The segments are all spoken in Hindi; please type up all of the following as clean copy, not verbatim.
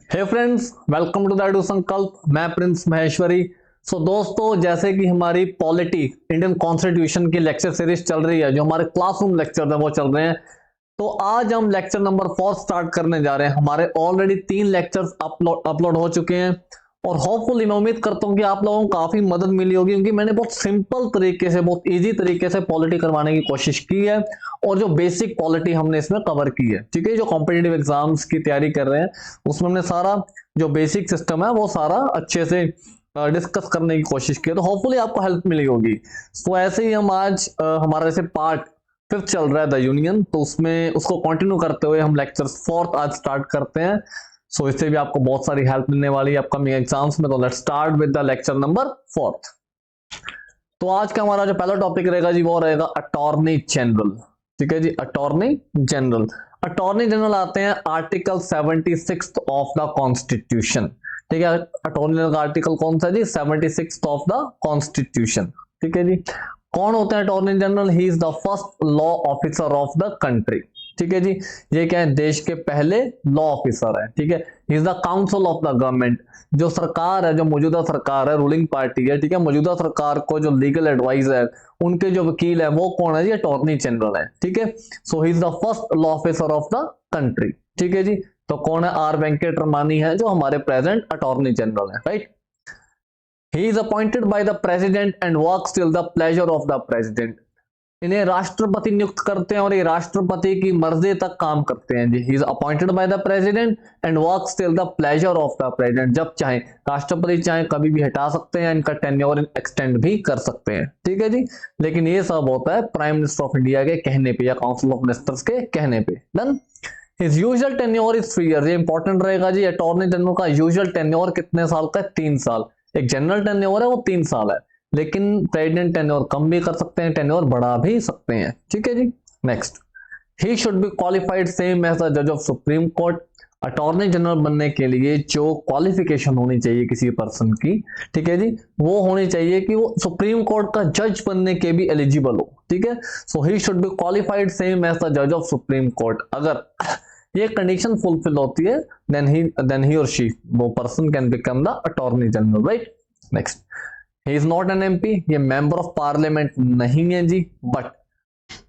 Hey friends, welcome to the Edu Sankalp. मैं प्रिंस महेश्वरी। दोस्तों, जैसे कि हमारी पॉलिटी इंडियन कॉन्स्टिट्यूशन की लेक्चर सीरीज चल रही है, जो हमारे क्लासरूम लेक्चर है वो चल रहे हैं। तो आज हम लेक्चर नंबर 4 स्टार्ट करने जा रहे हैं। हमारे ऑलरेडी 3 लेक्चर्स अपलोड हो चुके हैं और होपफुली मैं उम्मीद करता हूं कि आप लोगों को काफी मदद मिली होगी, क्योंकि मैंने बहुत सिंपल तरीके से, बहुत इजी तरीके से पॉलिटी करवाने की कोशिश की है और जो बेसिक पॉलिटी हमने इसमें कवर की है। ठीक है, जो कॉम्पिटिटिव एग्जाम्स की तैयारी कर रहे हैं उसमें हमने सारा जो बेसिक सिस्टम है वो सारा अच्छे से डिस्कस करने की कोशिश की है। तो होपफुली आपको हेल्प मिली होगी। तो ऐसे ही हम आज हमारा जैसे पार्ट 5th चल रहा है द यूनियन, तो उसमें उसको कंटिन्यू करते हुए हम लेक्चर 4th आज स्टार्ट करते हैं। इससे भी आपको बहुत सारी हेल्प मिलने वाली है अपकमिंग एग्जाम्स में। तो let's start with the lecture number 4th। तो आज का हमारा जो पहला टॉपिक रहेगा जी, वो रहेगा अटॉर्नी जनरल। ठीक है जी, अटॉर्नी जनरल। अटॉर्नी जनरल आते हैं आर्टिकल 76 ऑफ द कॉन्स्टिट्यूशन। ठीक है, अटॉर्नी जनरल का आर्टिकल कौन सा जी? 76 ऑफ द कॉन्स्टिट्यूशन। ठीक है जी, कौन होते हैं attorney general? He is the first law officer of the country. ठीक है जी, ये क्या है? देश के पहले लॉ ऑफिसर है। ठीक है, ही is the council of the government. जो सरकार है, जो मौजूदा सरकार है, रूलिंग पार्टी है, ठीक है, मौजूदा सरकार को जो लीगल एडवाइस है, उनके जो वकील है वो कौन है जी? अटॉर्नी जनरल है। ठीक है, so he is the first law officer of the country. ठीक है जी, तो कौन है? आर वेंकट रमानी है जो हमारे प्रेजेंट अटॉर्नी जनरल है। Right, he is appointed by the president and works till the pleasure of the president। इन्हें राष्ट्रपति नियुक्त करते हैं और ये राष्ट्रपति की मर्जी तक काम करते हैं जी। He is appointed by the president and works till the pleasure of the president. जब चाहे राष्ट्रपति चाहे कभी भी हटा सकते हैं, इनका टेन्योर एक्सटेंड भी कर सकते हैं। ठीक है जी, लेकिन ये सब होता है प्राइम मिनिस्टर ऑफ इंडिया के कहने पे या काउंसिल ऑफ मिनिस्टर्स के कहने पे। Done. His usual tenure is 3 years। ये इंपॉर्टेंट रहेगा जी। अटॉर्नी जनरल का यूजुअल टेन्योर कितने साल का है? 3 साल। एक जनरल टेन्योर है वो 3 साल है, लेकिन प्रेसिडेंट टेन्योर कम भी कर सकते हैं, टेन्योर बढ़ा भी सकते हैं। ठीक है जी, next. He should be qualified same as the जज of supreme court. Attorney general बनने के लिए जो क्वालिफिकेशन होनी चाहिए किसी पर्सन की, ठीक है जी, वो होनी चाहिए कि वो सुप्रीम कोर्ट का जज बनने के भी एलिजिबल हो। ठीक है, so he should be qualified same as the जज ऑफ सुप्रीम कोर्ट। अगर ये कंडीशन फुलफिल होती है, देन ही और शी, वो person can become the attorney general. Right, next. He is not an MP. ये मेंबर ऑफ पार्लियामेंट नहीं है जी, but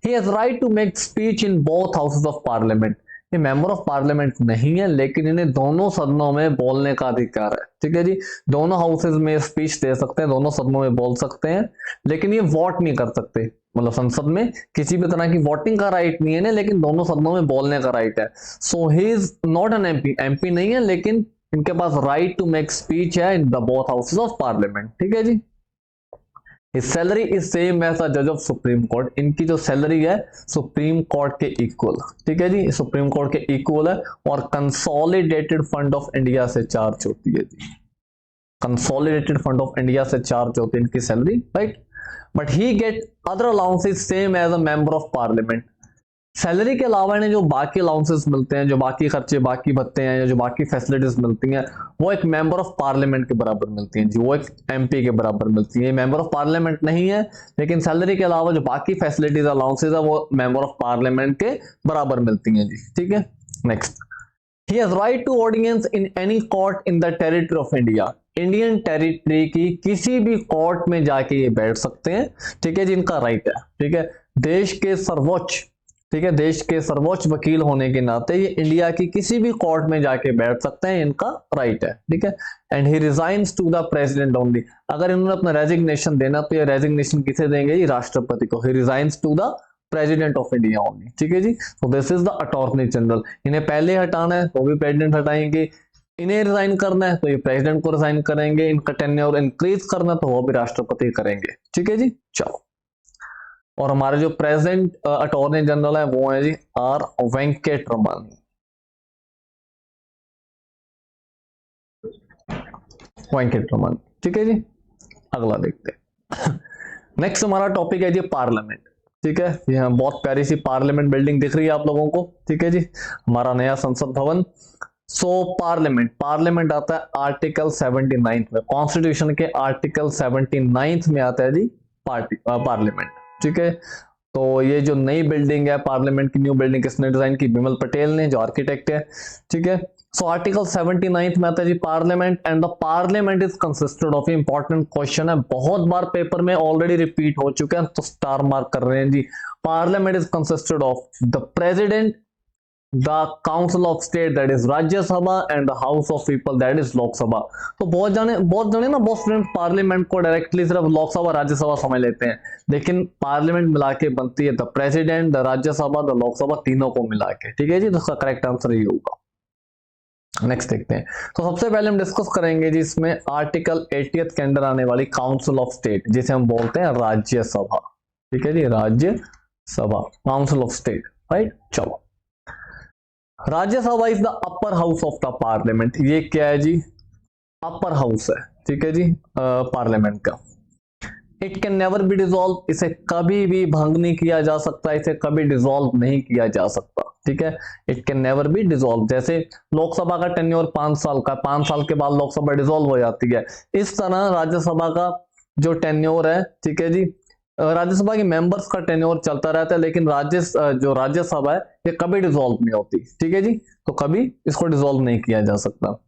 he has right to make speech in both houses of parliament. ये मेंबर ऑफ पार्लियामेंट नहीं है, लेकिन इन्हें दोनों सदनों में बोलने का अधिकार है। ठीक है जी, दोनों हाउसेस में स्पीच दे सकते हैं, दोनों सदनों में बोल सकते हैं, लेकिन ये वोट नहीं कर सकते। मतलब संसद में किसी भी तरह की वोटिंग का राइट नहीं है ना, लेकिन दोनों सदनों में बोलने का राइट है। So he is not an MP. MP नहीं है, लेकिन इनके पास राइट टू मेक स्पीच है in the both houses of parliament. ठीक है जी, salary is same as the जज ऑफ सुप्रीम कोर्ट। इनकी जो सैलरी है सुप्रीम कोर्ट के इक्वल। ठीक है जी, सुप्रीम कोर्ट के इक्वल है और कंसोलिडेटेड फंड ऑफ इंडिया से चार्ज होती है जी। कंसोलिडेटेड फंड ऑफ इंडिया से चार्ज होती है इनकी salary. Right, but he get other allowances same as a member of parliament. Salary के अलावा इन्हें जो बाकी अलाउंसेस मिलते हैं, जो बाकी खर्चे, बाकी भत्ते हैं, या जो बाकी फैसिलिटीज मिलती हैं, वो एक मेंबर ऑफ पार्लियामेंट के बराबर मिलती हैं जी। वो एक एमपी के बराबर मिलती है। मेंबर ऑफ पार्लियामेंट नहीं है, लेकिन सैलरी के अलावा जो बाकी फैसिलिटीज अलाउंसेस है वो मेंबर ऑफ पार्लियामेंट के बराबर मिलती हैं जी। ठीक है, next. He has right to audience in any court in the territory of India। Indian territory की किसी भी कोर्ट में जाके ये बैठ सकते हैं। ठीक है, जिनका राइट है। ठीक है, देश के सर्वोच्च, ठीक है, देश के सर्वोच्च वकील होने के नाते ये इंडिया की किसी भी कोर्ट में जाके बैठ सकते हैं, इनका राइट है। ठीक है, and he resigns to the president only. अगर इन्होंने अपना रेजिग्नेशन देना तो ये रेजिग्नेशन किसे देंगे? ये राष्ट्रपति को। He resigns to the president of India only. ठीक है जी, so this is the attorney general. इन्हें पहले हटाना है तो भी प्रेसिडेंट हटाएंगे, इन्हें रिजाइन करना है तो ये प्रेसिडेंट को रिजाइन करेंगे, इनका टेन्योर इंक्रीज करना तो वो भी राष्ट्रपति करेंगे। ठीक है जी, चलो। और हमारे जो प्रेजेंट अटॉर्नी जनरल है वो है जी आर वेंकट रमानी। वेंकट रमानी। ठीक है जी, अगला देखते हैं। नेक्स्ट हमारा टॉपिक है जी पार्लियामेंट। ठीक है, यहाँ बहुत प्यारी सी पार्लियामेंट बिल्डिंग दिख रही है आप लोगों को। ठीक है जी, हमारा नया संसद भवन। पार्लियामेंट, पार्लियामेंट आता है आर्टिकल 79 में, कॉन्स्टिट्यूशन के आर्टिकल 79 में आता है जी पार्लियामेंट। ठीक है, तो ये जो नई बिल्डिंग है पार्लियामेंट की, न्यू बिल्डिंग किसने डिजाइन की? बिमल पटेल ने, जो आर्किटेक्ट है। ठीक है, So article 79th में आता है जी parliament, and the parliament is consisted of, important question है, बहुत बार पेपर में ऑलरेडी रिपीट हो चुके हैं, तो स्टार मार्क कर रहे हैं जी। Parliament is consisted of the president, the council of state that is Rajya Sabha, and the house of people that is Lok Sabha. तो बहुत जने ना बहुत स्टूडेंट पार्लियामेंट को डायरेक्टली सिर्फ लोकसभा राज्यसभा समझ लेते हैं, लेकिन पार्लियामेंट मिला के बनती है the president, the Rajya Sabha, the Lok Sabha, तीनों को मिला के, ठीक है जी। तो इसका करेक्ट आंसर ये होगा। नेक्स्ट देखते हैं। तो सबसे पहले हम डिस्कस करेंगे जी इसमें आर्टिकल 80th के अंडर आने वाली काउंसिल ऑफ स्टेट, जिसे हम बोलते हैं राज्यसभा, ठीक है जी, Rajya Sabha, council of state, right. चलो, Rajya Sabha is the upper house of the parliament. ये क्या है जी? अपर हाउस है, ठीक है जी, पार्लियामेंट का। It can never be dissolve, इसे कभी भी भंग नहीं किया जा सकता, इसे कभी डिसॉल्व नहीं किया जा सकता, ठीक है। It can never be dissolve. जैसे लोकसभा का टेन्योर 5 साल का, 5 साल के बाद लोकसभा डिसॉल्व हो जाती है, इस तरह राज्यसभा का जो टेन्योर है, ठीक है जी, राज्यसभा के मेंबर्स का टेन्योर चलता रहता है, लेकिन जो राज्यसभा है ये कभी डिसॉल्व नहीं होती, ठीक है जी। तो कभी इसको डिसॉल्व नहीं किया जा सकता।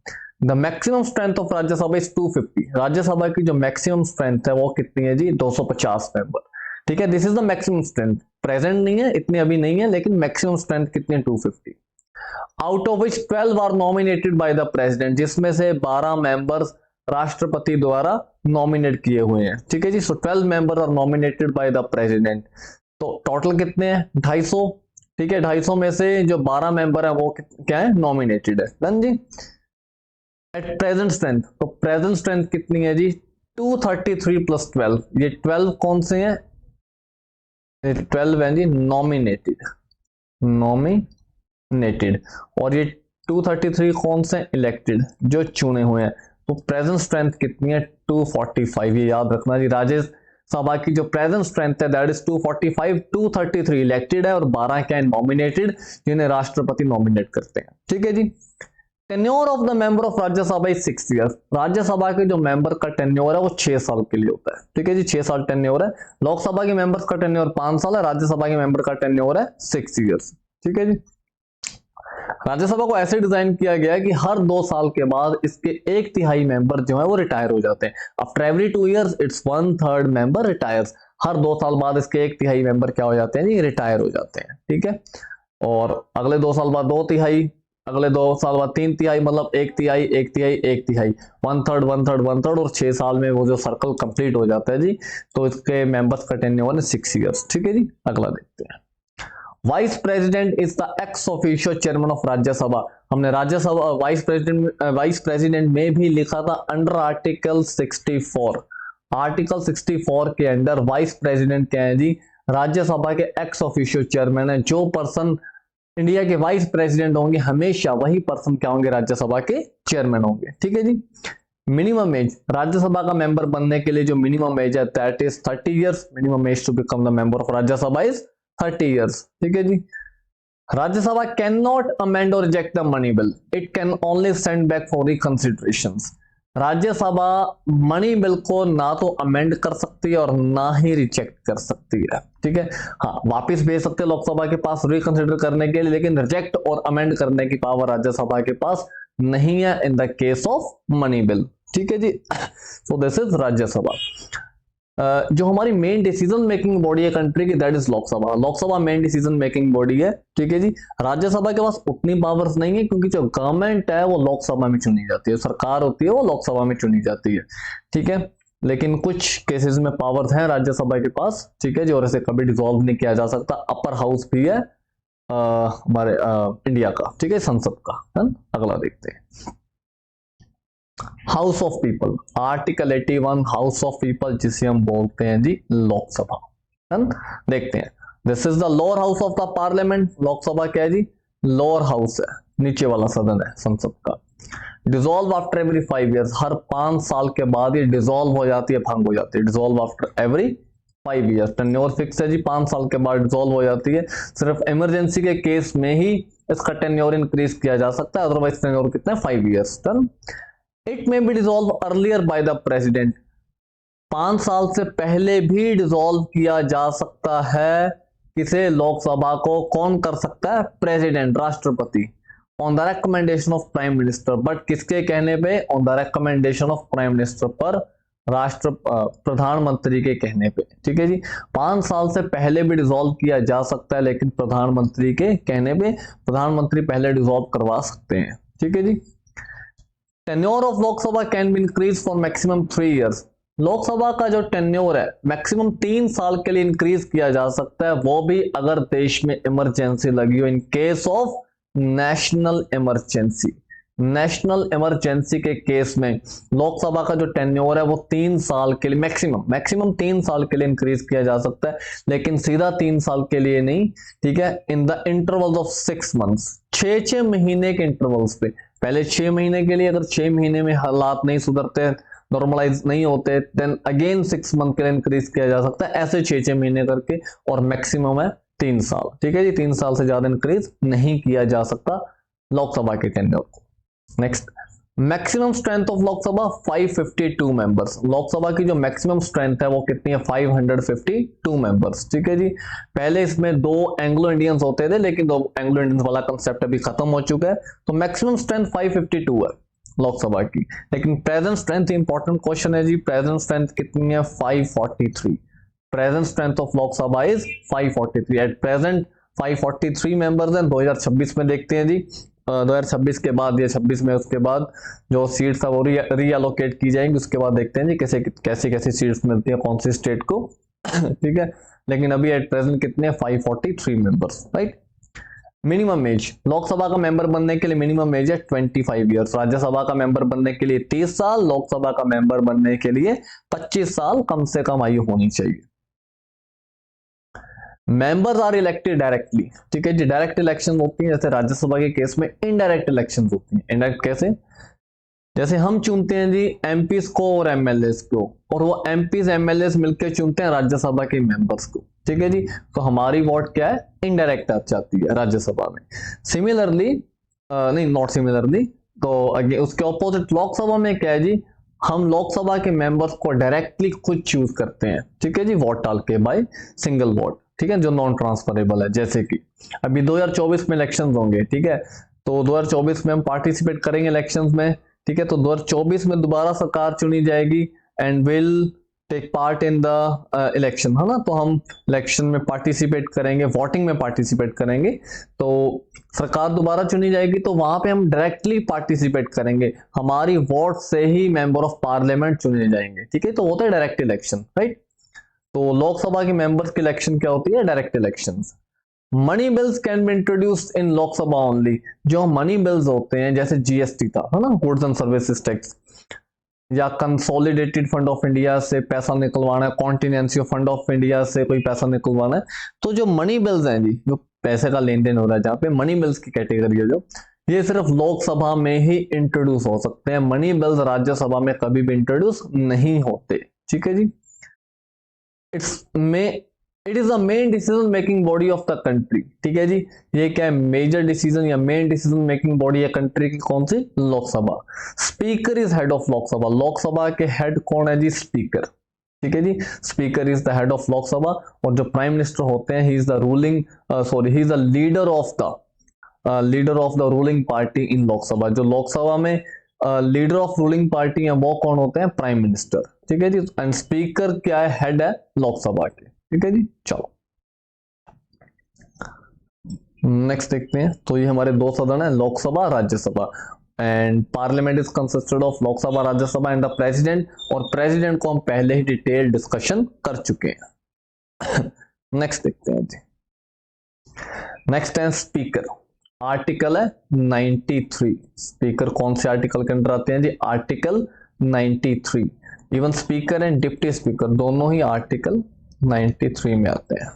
The maximum strength of Rajya Sabha is 250। Rajya Sabha की जो मैक्सिमम स्ट्रेंथ है वो कितनी है जी? 250 मेंबर, ठीक है। This is the maximum strength, present नहीं है, इतनी अभी नहीं है, लेकिन मैक्सिमम स्ट्रेंथ कितनी है? 250। Out of which 12 are nominated by the president, जिसमें से 12 मेंबर्स राष्ट्रपति द्वारा नॉमिनेट किए हुए हैं, ठीक है जी। So 12 member are nominated by the president. तो टोटल कितने हैं? 250, ठीक है। 250 में से जो 12 मेंबर है वो क्या है? नॉमिनेटेड है, डन जी। एट प्रेजेंट स्ट्रेंथ, तो प्रेजेंट स्ट्रेंथ कितनी है जी? 233 प्लस 12। ये 12 कौन से हैं? 12 है जी नॉमिनेटेड, और ये 233 कौन से? इलेक्टेड, जो चुने हुए हैं। तो प्रेजेंट स्ट्रेंथ कितनी है? 245। ये याद रखना जी, राज्यसभा की जो प्रेजेंट स्ट्रेंथ है दैट इज 245। 233 इलेक्टेड है और 12 क्या है? नॉमिनेटेड, जिन्हें राष्ट्रपति नॉमिनेट करते हैं, ठीक है जी। Tenure of the member of Rajya Sabha is 6 years. Rajya Sabha के जो मेंबर का टेन्योर है वो 6 साल के लिए होता है, ठीक है जी, 6 साल टेन्योर है। लोकसभा के मेंबर्स का टेन्योर 5 साल है, राज्यसभा के मेंबर का टेन्योर है 6 ईयर्स, ठीक है जी। राज्यसभा को ऐसे डिजाइन किया गया है कि हर 2 साल के बाद इसके 1/3 मेंबर जो है वो रिटायर हो जाते हैं। After every 2 years it's 1/3 member retires. हर 2 साल बाद इसके 1/3 मेंबर क्या हो जाते हैं जी? रिटायर हो जाते हैं, ठीक है। और अगले 2 साल बाद 2/3, अगले 2 साल बाद 3/3, मतलब 1/3, 1/3, 1/3, 1/3, 1/3, 1/3, और 6 साल में वो जो सर्कल कंप्लीट हो जाता है जी। तो इसके मेंबर्स का टेन्योर है 6 इयर्स, ठीक है जी। अगला देखते हैं। Vice president is the ex officio chairman of Rajya Sabha. हमने राज्यसभा वाइस प्रेसिडेंट में भी लिखा था अंडर आर्टिकल 64। आर्टिकल 64 के अंडर वाइस प्रेसिडेंट क्या है जी? राज्यसभा के एक्स ऑफिशियो चेयरमैन है। जो पर्सन इंडिया के वाइस प्रेसिडेंट होंगे हमेशा वही पर्सन क्या होंगे? राज्यसभा के चेयरमैन होंगे, ठीक है जी। मिनिमम एज, राज्यसभा का मेंबर बनने के लिए जो मिनिमम एज है that is 30 years. Minimum age to become the member of Rajya Sabha is 30 years, ठीक है जी। राज्यसभा कैन नॉट अमेंड और reject the money bill, it can only send back for reconsideration. Rajya Sabha money bill को ना तो अमेंड कर सकती है और ना ही रिजेक्ट कर सकती है, ठीक है। हाँ, वापस भेज सकते हैं लोकसभा के पास रिकंसिडर करने के लिए, लेकिन रिजेक्ट और अमेंड करने की पावर राज्यसभा के पास नहीं है in the case of money bill, ठीक है जी। So this is Rajya Sabha. जो हमारी मेन डिसीजन मेकिंग बॉडी है कंट्री की that is Lok Sabha. Lok Sabha main decision making body है, ठीक है जी। राज्यसभा के पास उतनी पावर्स नहीं है, क्योंकि जो गवर्नमेंट है वो लोकसभा में चुनी जाती है, सरकार होती है वो लोकसभा में चुनी जाती है, ठीक है। लेकिन कुछ केसेस में पावर्स हैं राज्यसभा के पास, ठीक है जी, और इसे कभी डिसॉल्व नहीं किया जा सकता। अपर हाउस भी है हमारे इंडिया का, ठीक है, संसद का, है ना। अगला देखते हैं। House of people, article 81 house of people, जिसे हम बोलते हैं जी लोकसभा, है ना। देखते हैं। This is the lower house of the parliament. Lok Sabha क्या है जी? लोअर हाउस है, नीचे वाला सदन है संसद का। डिसॉल्व आफ्टर एवरी 5 इयर्स, हर 5 साल के बाद ये डिसॉल्व हो जाती है, भंग हो जाती है। Dissolve after every 5 years, tenure fix है जी, 5 साल के बाद डिसॉल्व हो जाती है। सिर्फ इमरजेंसी के केस में ही इसका टेन्योर इंक्रीज किया जा सकता है, अदरवाइज टेन्योर कितना है? 5 years. Done. It may be dissolve earlier bye the president, 5 साल से पहले भी डिसॉल्व किया जा सकता है। किसे? लोकसभा को। कौन कर सकता है? प्रेसिडेंट, राष्ट्रपति। On the recommendation of prime minister, but किसके कहने पे? On the recommendation of prime minister, पर प्रधानमंत्री के कहने पे। ठीक है जी, 5 साल से पहले भी डिसॉल्व किया जा सकता है, लेकिन प्रधानमंत्री के कहने पे प्रधानमंत्री पहले डिसॉल्व करवा सकते हैं। ठीक है जी। Tenure of Lok Sabha can be increase for maximum 3 years. Lok Sabha का जो टेन्योर है मैक्सिमम 3 साल के लिए इंक्रीज किया जा सकता है, वो भी अगर देश में इमरजेंसी लगी हो, इन case of national emergency. National emergency के केस में लोकसभा का जो टेन्योर है वो 3 साल के लिए मैक्सिमम 3 साल के लिए इंक्रीज किया जा सकता है, लेकिन सीधा 3 साल के लिए नहीं। ठीक है, in the intervals of 6 months, 6 महीने के इंटरवल्स पे। पहले 6 महीने के लिए, अगर 6 महीने में हालात नहीं सुधरते, नॉर्मलाइज नहीं होते, देन अगेन 6 मंथ के लिए इंक्रीज किया जा सकता है, ऐसे 6 महीने करके, और मैक्सिमम है 3 साल। ठीक है जी, 3 साल से ज्यादा इंक्रीज नहीं किया जा सकता लोकसभा के टेन्योर को। Next, maximum strength of Lok Sabha 552 members. Lok Sabha की जो मैक्सिमम स्ट्रेंथ है वो कितनी है? 552 मेंबर्स। ठीक है जी, पहले इसमें 2 एंग्लो इंडियंस होते थे, लेकिन 2 एंग्लो इंडियंस वाला कंसेप्ट अभी खत्म हो चुका है, तो मैक्सिमम स्ट्रेंथ 552 है लोकसभा की। लेकिन प्रेजेंट स्ट्रेंथ, इंपॉर्टेंट क्वेश्चन है जी, प्रेजेंट स्ट्रेंथ कितनी है? 543। Present strength of Lok Sabha is 543। At present 543 members हैं। 2026 में देखते हैं जी, 2026 के बाद या 26 में, उसके बाद जो सीट्स है वो रीअलोकेट की जाएंगी, उसके बाद देखते हैं जी कैसे कैसी सीट्स मिलती है कौन सी स्टेट को। ठीक है, लेकिन अभी एट प्रेजेंट कितने? 543 members, right. Minimum age, Lok Sabha का मेंबर बनने के लिए मिनिमम एज है 25 ईयर्स। राज्यसभा का मेंबर बनने के लिए 30 साल, लोकसभा का मेंबर बनने के लिए 25 साल कम से कम आयु होनी चाहिए। Members are elected directly. ठीक है जी, डायरेक्ट इलेक्शन होती है, जैसे राज्यसभा के केस में इनडायरेक्ट इलेक्शन होती है। इनडायरेक्ट कैसे? जैसे हम चुनते हैं जी एमपीज को और एमएलएस को, और वो एमपीज एमएलएस मिलकर चुनते हैं राज्यसभा के मेंबर्स को। ठीक है जी, तो हमारी वोट क्या है? इनडायरेक्ट जाती है राज्यसभा में। सिमिलरली नहीं, नॉट सिमिलरली, तो अगे उसके ऑपोजिट लोकसभा में क्या है जी? हम लोकसभा के मेंबर्स को डायरेक्टली खुद चूज करते हैं। ठीक है जी, वोट डाल के, बाय सिंगल वोट। ठीक है, जो नॉन ट्रांसफरेबल है। जैसे कि अभी 2024 में इलेक्शंस होंगे, ठीक है, तो 2024 में हम पार्टिसिपेट करेंगे इलेक्शंस में। ठीक है, तो 2024 में दोबारा सरकार चुनी जाएगी and will take part in the election, है ना। तो हम इलेक्शन में पार्टिसिपेट करेंगे, वोटिंग में पार्टिसिपेट करेंगे, तो सरकार दोबारा चुनी जाएगी, तो वहां पे हम डायरेक्टली पार्टिसिपेट करेंगे, हमारी वोट से ही मेंबर ऑफ पार्लियामेंट चुने जाएंगे। ठीक है, तो होता है डायरेक्ट इलेक्शन, राइट। तो लोकसभा की मेंबर्स की इलेक्शन क्या होती है? Direct elections. Money bills can be introduced in Lok Sabha only. जो मनी बिल्स होते हैं, जैसे जीएसटी था, है ना, गुड्स एंड सर्विसेज टैक्स, या कंसोलिडेटेड फंड ऑफ इंडिया से पैसा निकलवाना है, कॉन्टिनेंसी फंड ऑफ इंडिया से कोई पैसा निकलवाना है, तो जो मनी बिल्स हैं जी, जो पैसे का लेन देन हो रहा है, जहां पे मनी बिल्स की कैटेगरी है, जो ये सिर्फ लोकसभा में ही इंट्रोड्यूस हो सकते हैं। मनी बिल्स राज्यसभा में कभी भी इंट्रोड्यूस नहीं होते। ठीक है जी, it is the main decision making body of the country. ठीक है जी, ये क्या है? मेजर डिसीजन या मेन डिसीजन मेकिंग बॉडी है कंट्री की, कौन सी? Lok Sabha. Speaker is head of Lok Sabha. Lok Sabha के हेड कौन है जी? स्पीकर। ठीक है जी, speaker is the head of Lok Sabha, और जो प्राइम मिनिस्टर होते हैं, he is the leader of the ruling party इन लोकसभा। जो लोकसभा में लीडर ऑफ रूलिंग पार्टी है वो कौन होते हैं? Prime minister. ठीक है जी, एंड स्पीकर क्या है? हेड है लोकसभा के। ठीक है जी, चलो नेक्स्ट देखते हैं। तो ये हमारे 2 सदन है, Lok Sabha, Rajya Sabha, and parliament is consisted of Lok Sabha, Rajya Sabha and the president. और प्रेसिडेंट को हम पहले ही डिटेल डिस्कशन कर चुके हैं। नेक्स्ट देखते हैं जी। नेक्स्ट है स्पीकर। आर्टिकल है 93। स्पीकर कौन से आर्टिकल के अंदर आते हैं जी? Article 93। Even speaker and deputy speaker दोनों ही आर्टिकल 93 में आते हैं।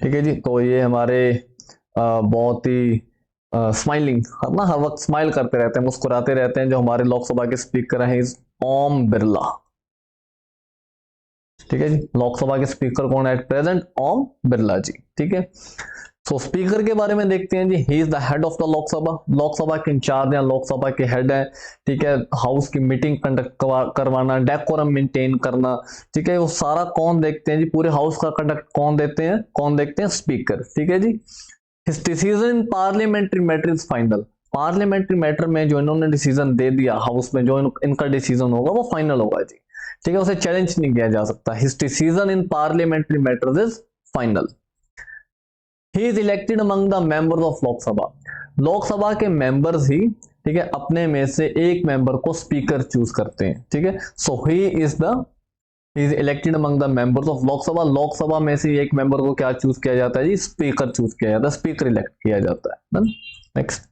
ठीक है जी, तो ये हमारे बहुत ही स्माइलिंग, ना, हर वक्त स्माइल करते रहते हैं, मुस्कुराते रहते हैं, जो हमारे लोकसभा के स्पीकर हैं, ओम बिरला। ठीक है जी, लोकसभा के स्पीकर कौन है एट प्रेजेंट? ओम बिरला जी। ठीक है, सो स्पीकर के बारे में देखते हैं जी। He is the head of the Lok Sabha. Lok Sabha के इंचार्ज हैं, लोकसभा के हेड है। ठीक है, हाउस की मीटिंग कंडक्ट करवाना, डेकोरम मेंटेन करना, ठीक है, वो सारा कौन देखते हैं जी? पूरे हाउस का कंडक्ट कौन देखते हैं? स्पीकर। ठीक है जी, his decision in parliamentary matter is final. Parliamentary matter में जो इन्होंने डिसीजन दे दिया हाउस में, जो इनका डिसीजन होगा वो फाइनल होगा जी, ठीक है, उसे चैलेंज नहीं किया जा सकता। His decision in parliamentary matters is final. He is elected among the members of Lok Sabha. Lok Sabha के मेंबर्स ही, ठीक है, अपने में से एक मेंबर को स्पीकर चूज करते हैं, ठीक है। So he is elected among the members of Lok Sabha. Lok Sabha में से एक मेंबर को क्या चूज किया जाता है जी? स्पीकर चूज किया जाता है, स्पीकर इलेक्ट किया जाता है। Next,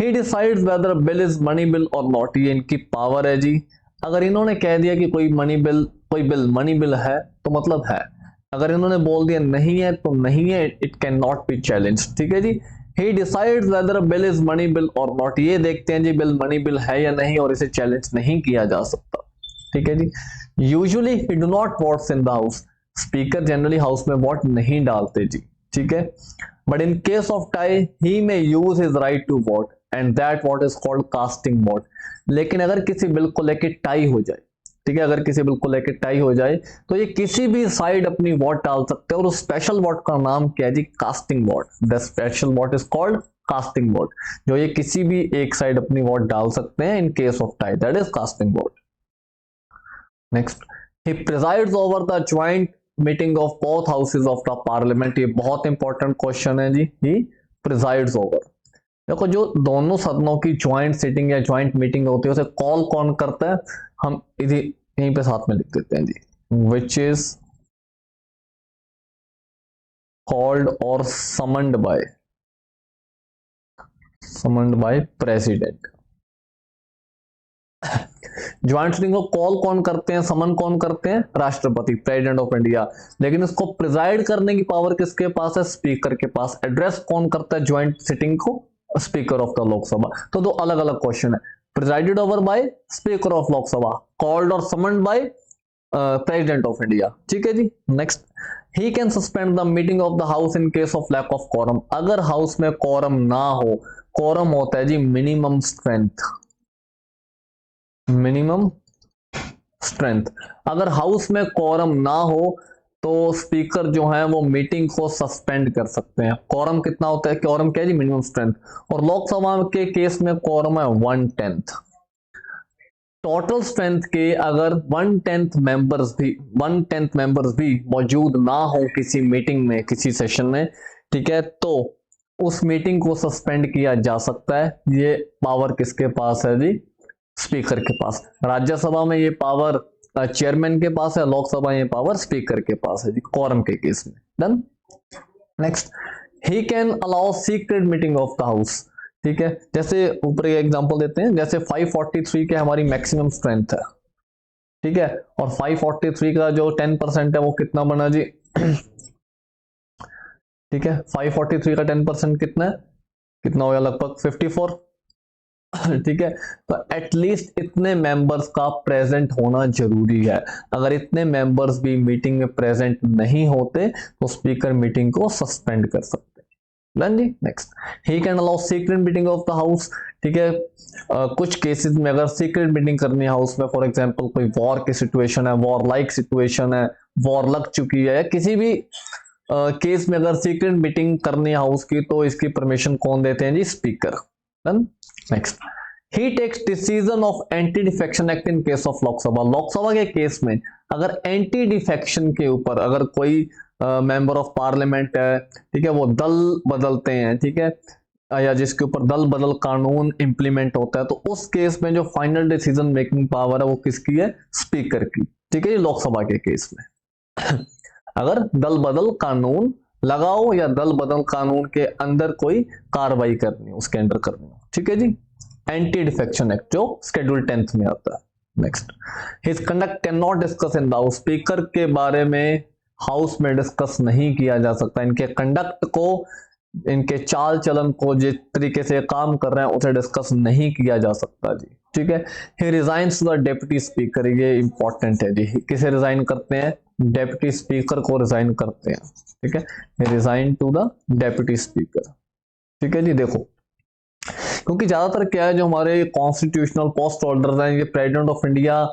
he decides whether bill is money bill और नॉट। ये इनकी पावर है जी। अगर इन्होंने कह दिया कि कोई बिल मनी बिल है तो मतलब है, अगर इन्होंने बोल दिया नहीं है तो नहीं है, it can not be challenge, ठीक है जी। He decides whether bill is money bill और नॉट। ये देखते हैं जी बिल मनी बिल है या नहीं, और इसे चैलेंज नहीं किया जा सकता, ठीक है जी। Usually he do not votes in the house. Speaker generally house में वोट नहीं डालते जी, ठीक है। But in case of tie he may use his right to vote and that vote is called casting vote. लेकिन अगर किसी बिल को लेके टाई हो जाए, ठीक है, अगर किसी बिल को लेके टाई हो जाए तो ये किसी भी साइड अपनी वोट डाल सकते हैं, और उस स्पेशल वोट का नाम क्या है जी? Casting vote. The special vote is called casting vote. जो ये किसी भी एक साइड अपनी वोट डाल सकते हैं in case of tie, that is casting vote. Next, he presides over the joint meeting of both houses of the parliament. ये बहुत इंपॉर्टेंट क्वेश्चन है जी। ही प्रिजाइड्स ओवर, देखो जो दोनों सदनों की ज्वाइंट सिटिंग या ज्वाइंट मीटिंग होती है उसे कॉल कौन करता है? हम इधर यहीं पे साथ में लिख देते हैं जी, विच इज कॉल्ड और summoned by president. Joint sitting को कॉल कौन करते हैं, समन कौन करते हैं? राष्ट्रपति, प्रेसिडेंट ऑफ इंडिया। लेकिन इसको प्रिजाइड करने की पावर किसके पास है? स्पीकर के पास। एड्रेस कौन करता है ज्वाइंट सिटिंग को? Speaker of the Lok Sabha. तो दो अलग अलग क्वेश्चन है, presided over by speaker of Lok Sabha, called और summoned by president of India, ठीक है जी। Next, he can suspend the meeting of the house in case of lack of quorum. अगर हाउस में कोरम ना हो, कोरम होता है जी मिनिमम स्ट्रेंथ, मिनिमम स्ट्रेंथ। अगर हाउस में कोरम ना हो तो स्पीकर जो है वो मीटिंग को सस्पेंड कर सकते हैं। कोरम कितना होता है? कोरम क्या है जी? Minimum strength. और लोकसभा के केस में कोरम है 1/10। टोटल स्ट्रेंथ के अगर 1/10 मेंबर्स भी मौजूद ना हो किसी मीटिंग में, किसी सेशन में, ठीक है, तो उस मीटिंग को सस्पेंड किया जा सकता है। ये पावर किसके पास है जी? स्पीकर के पास। राज्यसभा में ये पावर चेयरमैन के पास है, लोकसभा ये पावर स्पीकर के पास है जी, कोरम के केस में। Done. Next, he can allow secret meeting of the house, ठीक है। जैसे ऊपर एक एग्जांपल देते हैं, जैसे 543 के हमारी मैक्सिमम स्ट्रेंथ है, ठीक है, और 543 का जो 10% है वो कितना बना जी? ठीक है, 543 का 10% कितना है? कितना हो गया? लगभग 54, ठीक है। तो एटलीस्ट इतने मेंबर्स का प्रेजेंट होना जरूरी है। अगर इतने मेंबर्स भी मीटिंग में प्रेजेंट नहीं होते तो स्पीकर मीटिंग को सस्पेंड कर सकते हैं। जी। Next, he can allow secret meeting of the house, ठीक है। कुछ केसेस में अगर सीक्रेट मीटिंग करनी है हाउस में, फॉर एग्जांपल कोई वॉर की सिचुएशन है, वॉर लाइक सिचुएशन है, वॉर लग चुकी है, किसी भी केस में अगर सीक्रेट मीटिंग करनी है हाउस की, तो इसकी परमिशन कौन देते हैं जी? Speaker. Next, he takes decision of anti defection act in case of Lok Sabha. Lok Sabha के केस में अगर एंटी डिफेक्शन के ऊपर अगर कोई मेंबर ऑफ पार्लियामेंट है, ठीक है, वो दल बदलते हैं, ठीक है, या जिसके ऊपर दल बदल कानून इंप्लीमेंट होता है, तो उस केस में जो फाइनल डिसीजन मेकिंग पावर है वो किसकी है? स्पीकर की, ठीक है, लोकसभा के केस में। अगर दल बदल कानून लगाओ या दल बदल कानून के अंदर कोई कार्रवाई करनी हो, उसके अंदर करनी हो, ठीक है जी। एंटी डिफेक्शन एक्ट जो शेड्यूल 10th में आता है। Next, his conduct can not discuss in the house. Speaker के बारे में हाउस में डिस्कस नहीं किया जा सकता। इनके कंडक्ट को, इनके चाल चलन को, जिस तरीके से काम कर रहे हैं उसे डिस्कस नहीं किया जा सकता जी, ठीक है। ही resigns to the deputy speaker, ये इंपॉर्टेंट है जी। किसे रिजाइन करते हैं? डेप्यूटी स्पीकर को रिजाइन करते हैं, ठीक है। Resign to the deputy speaker, ठीक है जी। देखो, क्योंकि ज्यादातर क्या है, जो हमारे कॉन्स्टिट्यूशनल पोस्ट होल्डर्स हैं ये प्रेसिडेंट ऑफ इंडिया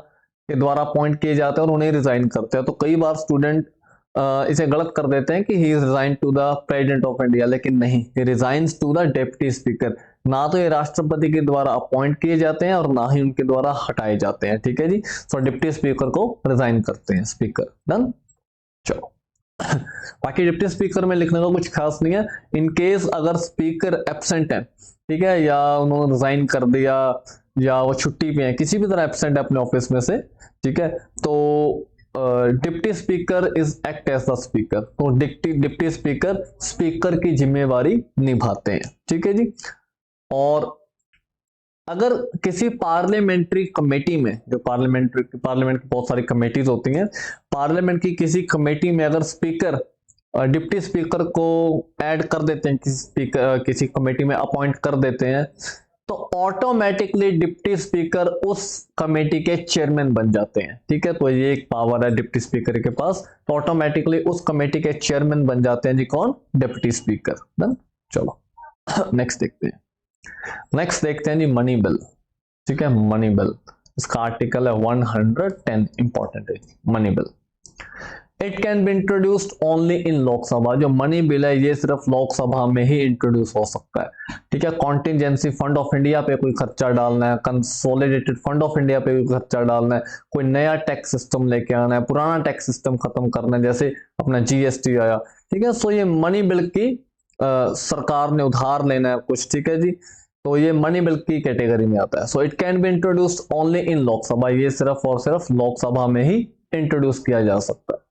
के द्वारा अपॉइंट किए जाते हैं और उन्हें रिजाइन करते हैं। तो कई बार स्टूडेंट इसे गलत कर देते हैं कि he is resign to the president of India, लेकिन नहीं, he resigns to the deputy speaker. ना तो ये राष्ट्रपति के द्वारा अपॉइंट किए जाते हैं और ना ही उनके द्वारा हटाए जाते हैं, ठीक है जी। सो डिप्टी स्पीकर को रिजाइन करते हैं स्पीकर। डन। चलो बाकी डिप्टी स्पीकर में लिखने का कुछ खास नहीं है। इन केस अगर स्पीकर एब्सेंट है, ठीक है, या उन्होंने रिजाइन कर दिया या वो छुट्टी पे है, किसी भी तरह एब्सेंट है अपने ऑफिस में से, ठीक है, तो deputy speaker is act as the speaker. तो डिप्टी स्पीकर स्पीकर की जिम्मेवारी निभाते हैं, ठीक है जी। और अगर किसी पार्लियामेंट्री कमेटी में, जो पार्लियामेंट की बहुत सारी कमेटीज होती हैं, पार्लियामेंट की किसी कमेटी में अगर स्पीकर डिप्टी स्पीकर को ऐड कर देते हैं, किसी कमेटी में अपॉइंट कर देते हैं, तो ऑटोमेटिकली डिप्टी स्पीकर उस कमेटी के चेयरमैन बन जाते हैं, ठीक है। तो ये एक पावर है डिप्टी स्पीकर के पास, तो ऑटोमेटिकली उस कमेटी के चेयरमैन बन जाते हैं जी, कौन? Deputy speaker. डन। चलो नेक्स्ट देखते हैं। नेक्स्ट देखते हैं जी मनी बिल, ठीक है। मनी बिल, इसका आर्टिकल है 110, इंपॉर्टेंट है money bill. It can be introduced only in Lok Sabha. जो मनी बिल है ये सिर्फ लोकसभा में ही इंट्रोड्यूस हो सकता है, ठीक है। कॉन्टिजेंसी फंड ऑफ इंडिया पे कोई खर्चा डालना है, कंसोलिडेटेड फंड ऑफ इंडिया पे कोई खर्चा डालना है, कोई नया टैक्स सिस्टम लेके आना है, पुराना टैक्स सिस्टम खत्म करना है, जैसे अपना जीएसटी आया, ठीक है। सो ये मनी बिल की सरकार ने उधार लेना है कुछ, ठीक है जी, तो ये मनी बिल की कैटेगरी में आता है। So it can be introduced only in Lok Sabha. ये सिर्फ और सिर्फ लोकसभा में ही इंट्रोड्यूस किया जा सकता है।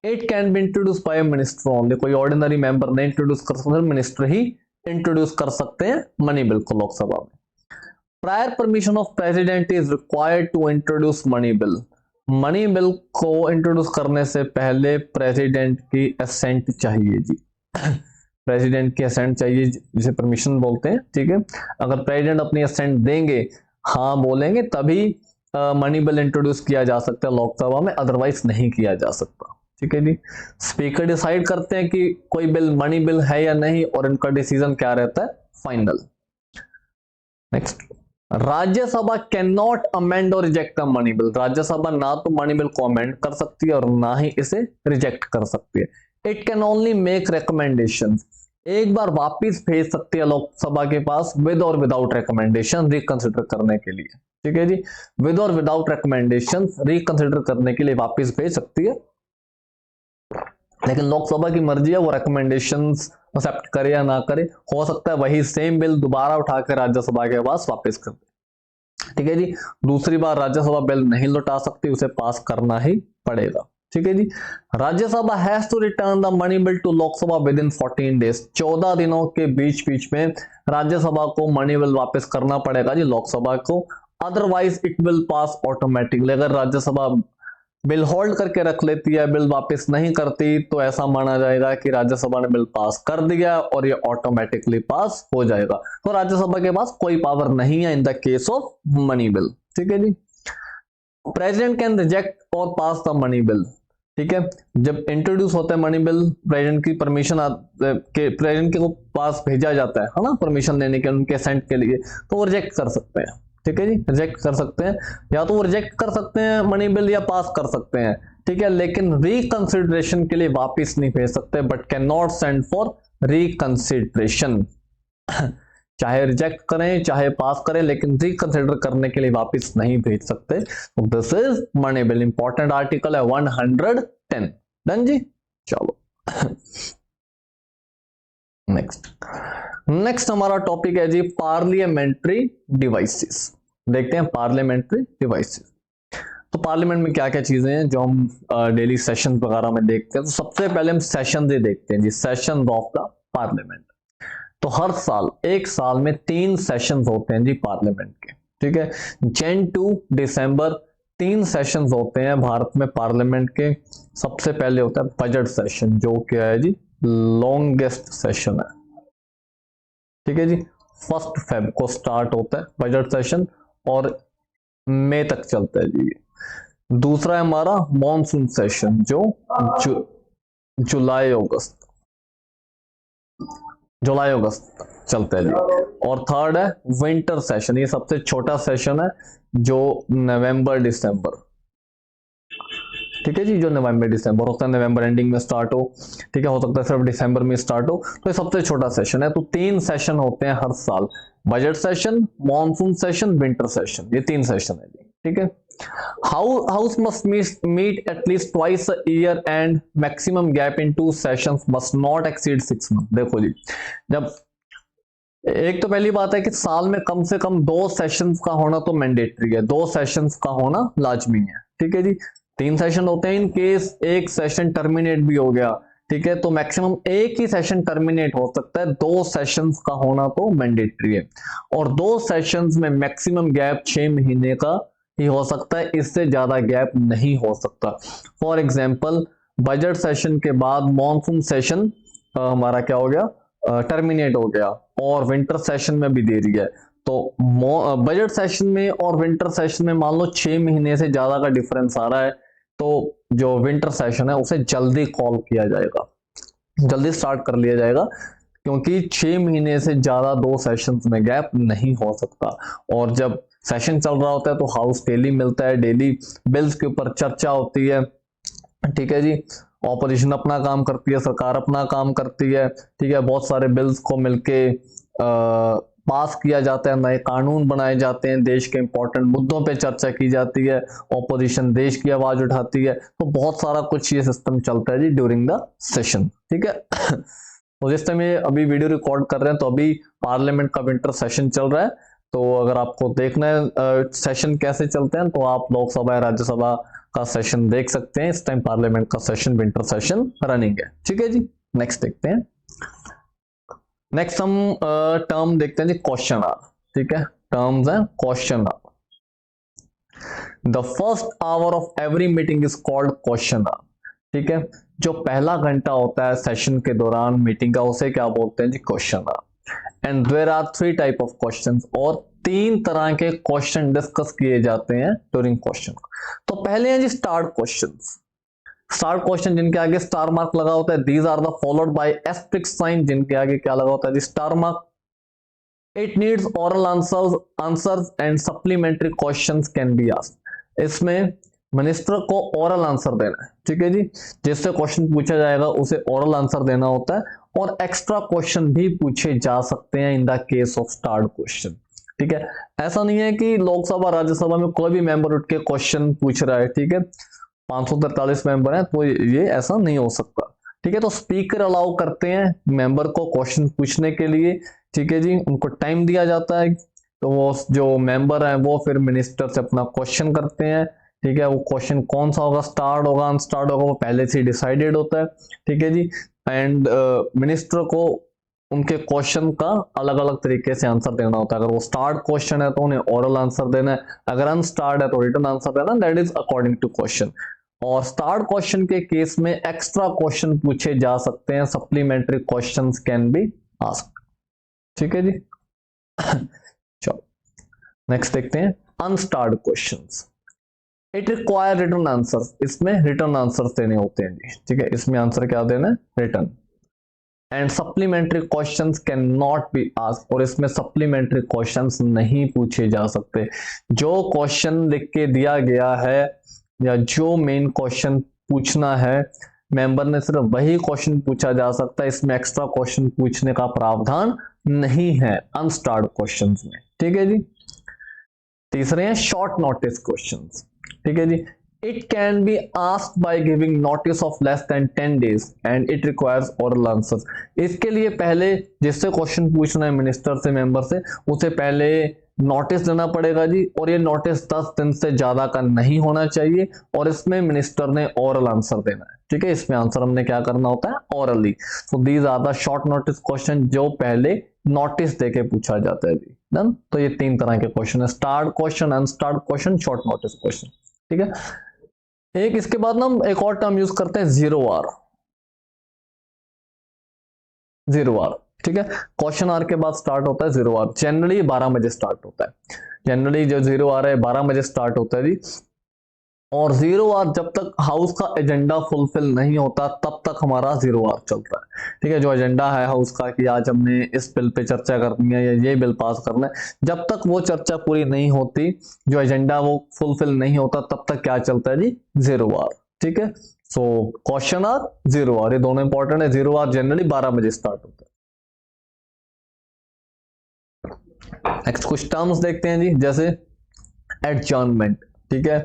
It can be introduce by minister only. कोई ऑर्डिनरी मेंबर नहीं इंट्रोड्यूस कर सकते, मिनिस्टर ही इंट्रोड्यूस कर सकते हैं मनी बिल को लोकसभा में। Prior permission of president is required to introduce money bill. Money bill को इंट्रोड्यूस करने से पहले प्रेसिडेंट की असेंट चाहिए जी। प्रेसिडेंट की असेंट चाहिए, जिसे परमिशन बोलते हैं, ठीक है। अगर प्रेसिडेंट अपनी असेंट देंगे, हाँ बोलेंगे, तभी मनी बिल इंट्रोड्यूस किया जा सकता है लोकसभा में, अदरवाइज नहीं किया जा सकता, ठीक है जी। स्पीकर डिसाइड करते हैं कि कोई बिल मनी बिल है या नहीं, और इनका डिसीजन क्या रहता है? Final. Next, Rajya Sabha can not amend और reject the money bill. Rajya Sabha ना तो मनी बिल को अमेंड कर सकती है और ना ही इसे रिजेक्ट कर सकती है। It can only make recommendation. एक बार वापिस भेज सकती है लोकसभा के पास विद और विदाउट रिकमेंडेशन रिकंसिडर करने के लिए, ठीक है जी। विद और विदाउट रिकमेंडेशन रिकंसिडर करने के लिए वापिस भेज सकती है, लेकिन लोकसभा की मर्जी है वो रिकमेंडेशंस एक्सेप्ट करे या ना करे। हो सकता है वही सेम बिल दोबारा उठा कर राज्यसभा के पास वापस कर दे, ठीक है जी। दूसरी बार राज्यसभा बिल नहीं लौटा सकती, उसे पास करना ही पड़ेगा, ठीक है जी। Rajya Sabha has to return the money bill to Lok Sabha within 14 days. 14 दिनों के बीच में राज्यसभा को मनी बिल वापस करना पड़ेगा जी लोकसभा को, otherwise it will pass automatically. अगर राज्यसभा बिल होल्ड करके रख लेती है, बिल वापस नहीं करती, तो ऐसा माना जाएगा कि राज्यसभा ने बिल पास कर दिया और ये ऑटोमेटिकली पास हो जाएगा। तो राज्यसभा के पास कोई पावर नहीं है in the case of money bill, ठीक है जी। प्रेसिडेंट कैन रिजेक्ट और पास द मनी बिल, ठीक है। जब इंट्रोड्यूस होता है मनी बिल, प्रेसिडेंट की परमिशन प्रेसिडेंट के पास भेजा जाता है ना, परमिशन देने के, उनके असेंट के लिए, तो वो रिजेक्ट कर सकते हैं, ठीक है जी। रिजेक्ट कर सकते हैं, या तो वो रिजेक्ट कर सकते हैं मनी बिल या पास कर सकते हैं, ठीक है, लेकिन रिकंसिडरेशन के लिए वापस नहीं भेज सकते, but can not send for reconsideration. चाहे रिजेक्ट करें चाहे पास करें, लेकिन रिकंसिडर करने के लिए वापस नहीं भेज सकते। This is money bill. Important article है 110। डन जी। चलो नेक्स्ट हमारा टॉपिक है जी पार्लियामेंट्री डिवाइसेस। देखते हैं पार्लियामेंट्री डिवाइसेस। तो पार्लियामेंट में क्या क्या चीजें हैं जो हम डेली सेशन वगैरह में देखते हैं। तो सबसे पहले हम सेशन से देखते हैं जी, सेशन ऑफ द पार्लियामेंट। तो हर साल, एक साल में 3 सेशंस होते हैं जी पार्लियामेंट के, ठीक है। जन टू दिसंबर 3 सेशंस होते हैं भारत में पार्लियामेंट के। सबसे पहले होता है बजट सेशन, जो क्या है जी लॉन्गेस्ट सेशन है, ठीक है जी। 1 फेब को स्टार्ट होता है बजट सेशन और मई तक चलता है जी। दूसरा है हमारा मॉनसून सेशन, जो जुलाई अगस्त चलता है जी। और थर्ड है विंटर सेशन, ये सबसे छोटा सेशन है, जो नवंबर दिसंबर ठीक है जी, जो नवंबर दिसंबर हो सकता है, नवंबर एंडिंग में स्टार्ट हो, ठीक है, हो सकता है सिर्फ दिसंबर में स्टार्ट हो, तो ये सबसे छोटा सेशन है। तो 3 सेशन होते हैं हर साल, budget session, monsoon session, winter session, ये 3 सेशन है जी, ठीक है। House must meet at least twice a year and maximum gap in 2 sessions must not exceed 6 months। देखो जी, जब एक तो पहली बात है कि साल में कम से कम 2 सेशंस का होना तो मैंडेटरी है, 2 सेशंस का होना लाजमी है, ठीक है जी। 3 सेशन होते हैं, इन केस एक सेशन टर्मिनेट भी हो गया, ठीक है, तो मैक्सिमम एक ही सेशन टर्मिनेट हो सकता है, 2 सेशंस का होना तो मैंडेटरी है। और 2 सेशंस में मैक्सिमम गैप 6 महीने का ही हो सकता है, इससे ज्यादा गैप नहीं हो सकता। फॉर एग्जाम्पल, बजट सेशन के बाद मॉनसून सेशन हमारा क्या हो गया, टर्मिनेट हो गया, और विंटर सेशन में भी देरी है, तो बजट सेशन में और विंटर सेशन में मान लो 6 महीने से ज्यादा का डिफरेंस आ रहा है, तो जो विंटर सेशन है उसे जल्दी कॉल किया जाएगा, जल्दी स्टार्ट कर लिया जाएगा, क्योंकि 6 महीने से ज्यादा 2 सेशंस में गैप नहीं हो सकता। और जब सेशन चल रहा होता है तो हाउस डेली मिलता है, डेली बिल्स के ऊपर चर्चा होती है, ठीक है जी। ऑपोजिशन अपना काम करती है, सरकार अपना काम करती है, ठीक है, बहुत सारे बिल्स को मिलके पास किया जाता है, नए कानून बनाए जाते हैं, देश के इंपॉर्टेंट मुद्दों पे चर्चा की जाती है, ऑपोजिशन देश की आवाज उठाती है, तो बहुत सारा कुछ ये सिस्टम चलता है जी ड्यूरिंग द सेशन, ठीक है। तो जिस टाइम ये अभी वीडियो रिकॉर्ड कर रहे हैं तो अभी पार्लियामेंट का विंटर सेशन चल रहा है, तो अगर आपको देखना है सेशन कैसे चलते हैं तो आप लोकसभा या राज्यसभा का सेशन देख सकते हैं। इस टाइम पार्लियामेंट का सेशन, विंटर सेशन रनिंग है, ठीक है जी। नेक्स्ट देखते हैं, नेक्स्ट हम टर्म देखते हैं जी, क्वेश्चन आवर, ठीक है, टर्म्स हैं question hour. The first hour of every meeting is called question hour, ठीक है, जो पहला घंटा होता है सेशन के दौरान मीटिंग का उसे क्या बोलते हैं जी, question hour. And there are 3 type of questions, और 3 तरह के क्वेश्चन डिस्कस किए जाते हैं ड्यूरिंग क्वेश्चन। तो पहले हैं जी स्टार्ट क्वेश्चंस। स्टार्ट क्वेश्चन जिनके आगे स्टार मार्क लगा होता है, these are the followed by asterisk sign, जिनके आगे क्या लगा होता है जी, star mark. It needs oral answers and supplementary questions can be asked. इसमें मिनिस्टर को ओरल आंसर देना है, ठीक है जी, जिससे क्वेश्चन पूछा जाएगा उसे ओरल आंसर देना होता है, और एक्स्ट्रा क्वेश्चन भी पूछे जा सकते हैं इन the case of start question, ठीक है। ऐसा नहीं है कि लोकसभा राज्यसभा में कोई भी मेंबर उठ के क्वेश्चन पूछ रहा है, ठीक है, 543 मेंबर हैं तो ये ऐसा नहीं हो सकता, ठीक है। तो स्पीकर अलाउ करते हैं मेंबर को क्वेश्चन पूछने के लिए, ठीक है जी, उनको टाइम दिया जाता है, तो वो जो मेंबर है वो फिर मिनिस्टर से अपना क्वेश्चन करते हैं, ठीक है। वो क्वेश्चन कौन सा होगा, स्टार्ट होगा अनस्टार्ट होगा, वो पहले से डिसाइडेड होता है, ठीक है जी। एंड मिनिस्टर को उनके क्वेश्चन का अलग अलग तरीके से आंसर देना होता है। अगर वो स्टार्ट क्वेश्चन है तो उन्हें ओरल आंसर देना है, अगर अनस्टार्ट है तो रिटन आंसर देना, that is according to question. और स्टार्ट क्वेश्चन के केस में एक्स्ट्रा क्वेश्चन पूछे जा सकते हैं, supplementary questions can be asked, ठीक है जी। चलो नेक्स्ट देखते हैं unstarred questions. It require written answers, इसमें रिटर्न आंसर्स देने होते हैं जी, ठीक है, इसमें आंसर क्या देना है, return. And supplementary questions can not be asked, और इसमें सप्लीमेंट्री क्वेश्चंस नहीं पूछे जा सकते। जो क्वेश्चन लिख के दिया गया है या जो मेन क्वेश्चन पूछना है मेंबर ने, सिर्फ वही क्वेश्चन पूछा जा सकता है, इसमें एक्स्ट्रा क्वेश्चन पूछने का प्रावधान नहीं है अनस्टार्ट क्वेश्चंस में, ठीक है जी। तीसरे हैं शॉर्ट नोटिस क्वेश्चंस, ठीक है जी। It can be asked by giving notice of less than 10 days and it requires oral answers. इसके लिए पहले जिससे क्वेश्चन पूछना है मिनिस्टर से, मेंबर से, उसे पहले नोटिस देना पड़ेगा जी, और ये नोटिस 10 दिन से ज्यादा का नहीं होना चाहिए, और इसमें मिनिस्टर ने ओरल आंसर देना है, ठीक है। इसमें आंसर हमने क्या करना होता है, orally. So these are the short notice question, जो पहले नोटिस देके पूछा जाता है जी, डन। तो ये 3 तरह के क्वेश्चन है, start question, unstarred question, short notice question, ठीक है। एक इसके बाद ना हम एक और टर्म यूज करते हैं, जीरो आर, जीरो आर, ठीक है। क्वेश्चन आर के बाद स्टार्ट होता है जीरो आर, जनरली 12 बजे स्टार्ट होता है, जनरली जो जीरो आर है 12 बजे स्टार्ट होता है जी। और जीरो आर जब तक हाउस का एजेंडा फुलफिल नहीं होता तब तक हमारा जीरो आर चलता है, ठीक है। जो एजेंडा है हाउस का कि आज हमने इस बिल पे चर्चा करनी है या ये बिल पास करना है, जब तक वो चर्चा पूरी नहीं होती, जो एजेंडा वो फुलफिल नहीं होता, तब तक क्या चलता है जी, जीरो आर, ठीक है। सो क्वेश्चन आर, 0 आर, ये दोनों इंपॉर्टेंट है। 0 आर जनरली 12 बजे स्टार्ट होता है। नेक्स्ट कुछ टर्म्स देखते हैं जी, जैसे एडजर्नमेंट, ठीक है।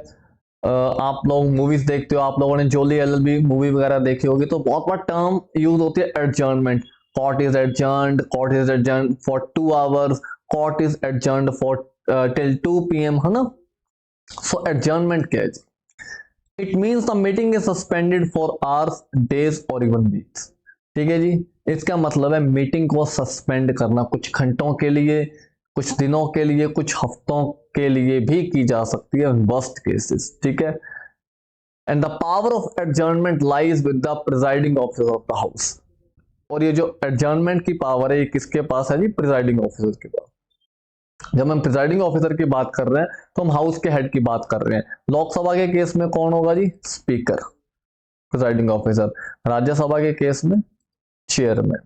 आप लोग मूवीज देखते हो, आप लोगों ने जोली एलएलबी मूवी वगैरह देखी होगी, तो बहुत बार टर्म यूज होती है adjournment. Court is adjourned, court is adjourned for 2 hours, court is adjourned for till 2 PM, है ना। सो एडजर्नमेंट क्या है जी? It means the meeting is suspended for hours, days और इवन वीक्स, ठीक है जी। इसका मतलब है मीटिंग को सस्पेंड करना, कुछ घंटों के लिए, कुछ दिनों के लिए, कुछ हफ्तों के लिए भी की जा सकती है वर्स्ट केसेस, ठीक है। And the power of adjournment lies with the presiding officer of the house. और ये जो एडजर्नमेंट की पावर है, ये किसके पास है जी? प्रिजाइडिंग ऑफिसर के पास। जब हम प्रिजाइडिंग ऑफिसर की बात कर रहे हैं तो हम हाउस के हेड की बात कर रहे हैं। लोकसभा के केस में कौन होगा जी? Speaker, presiding officer. राज्यसभा के केस में चेयरमैन,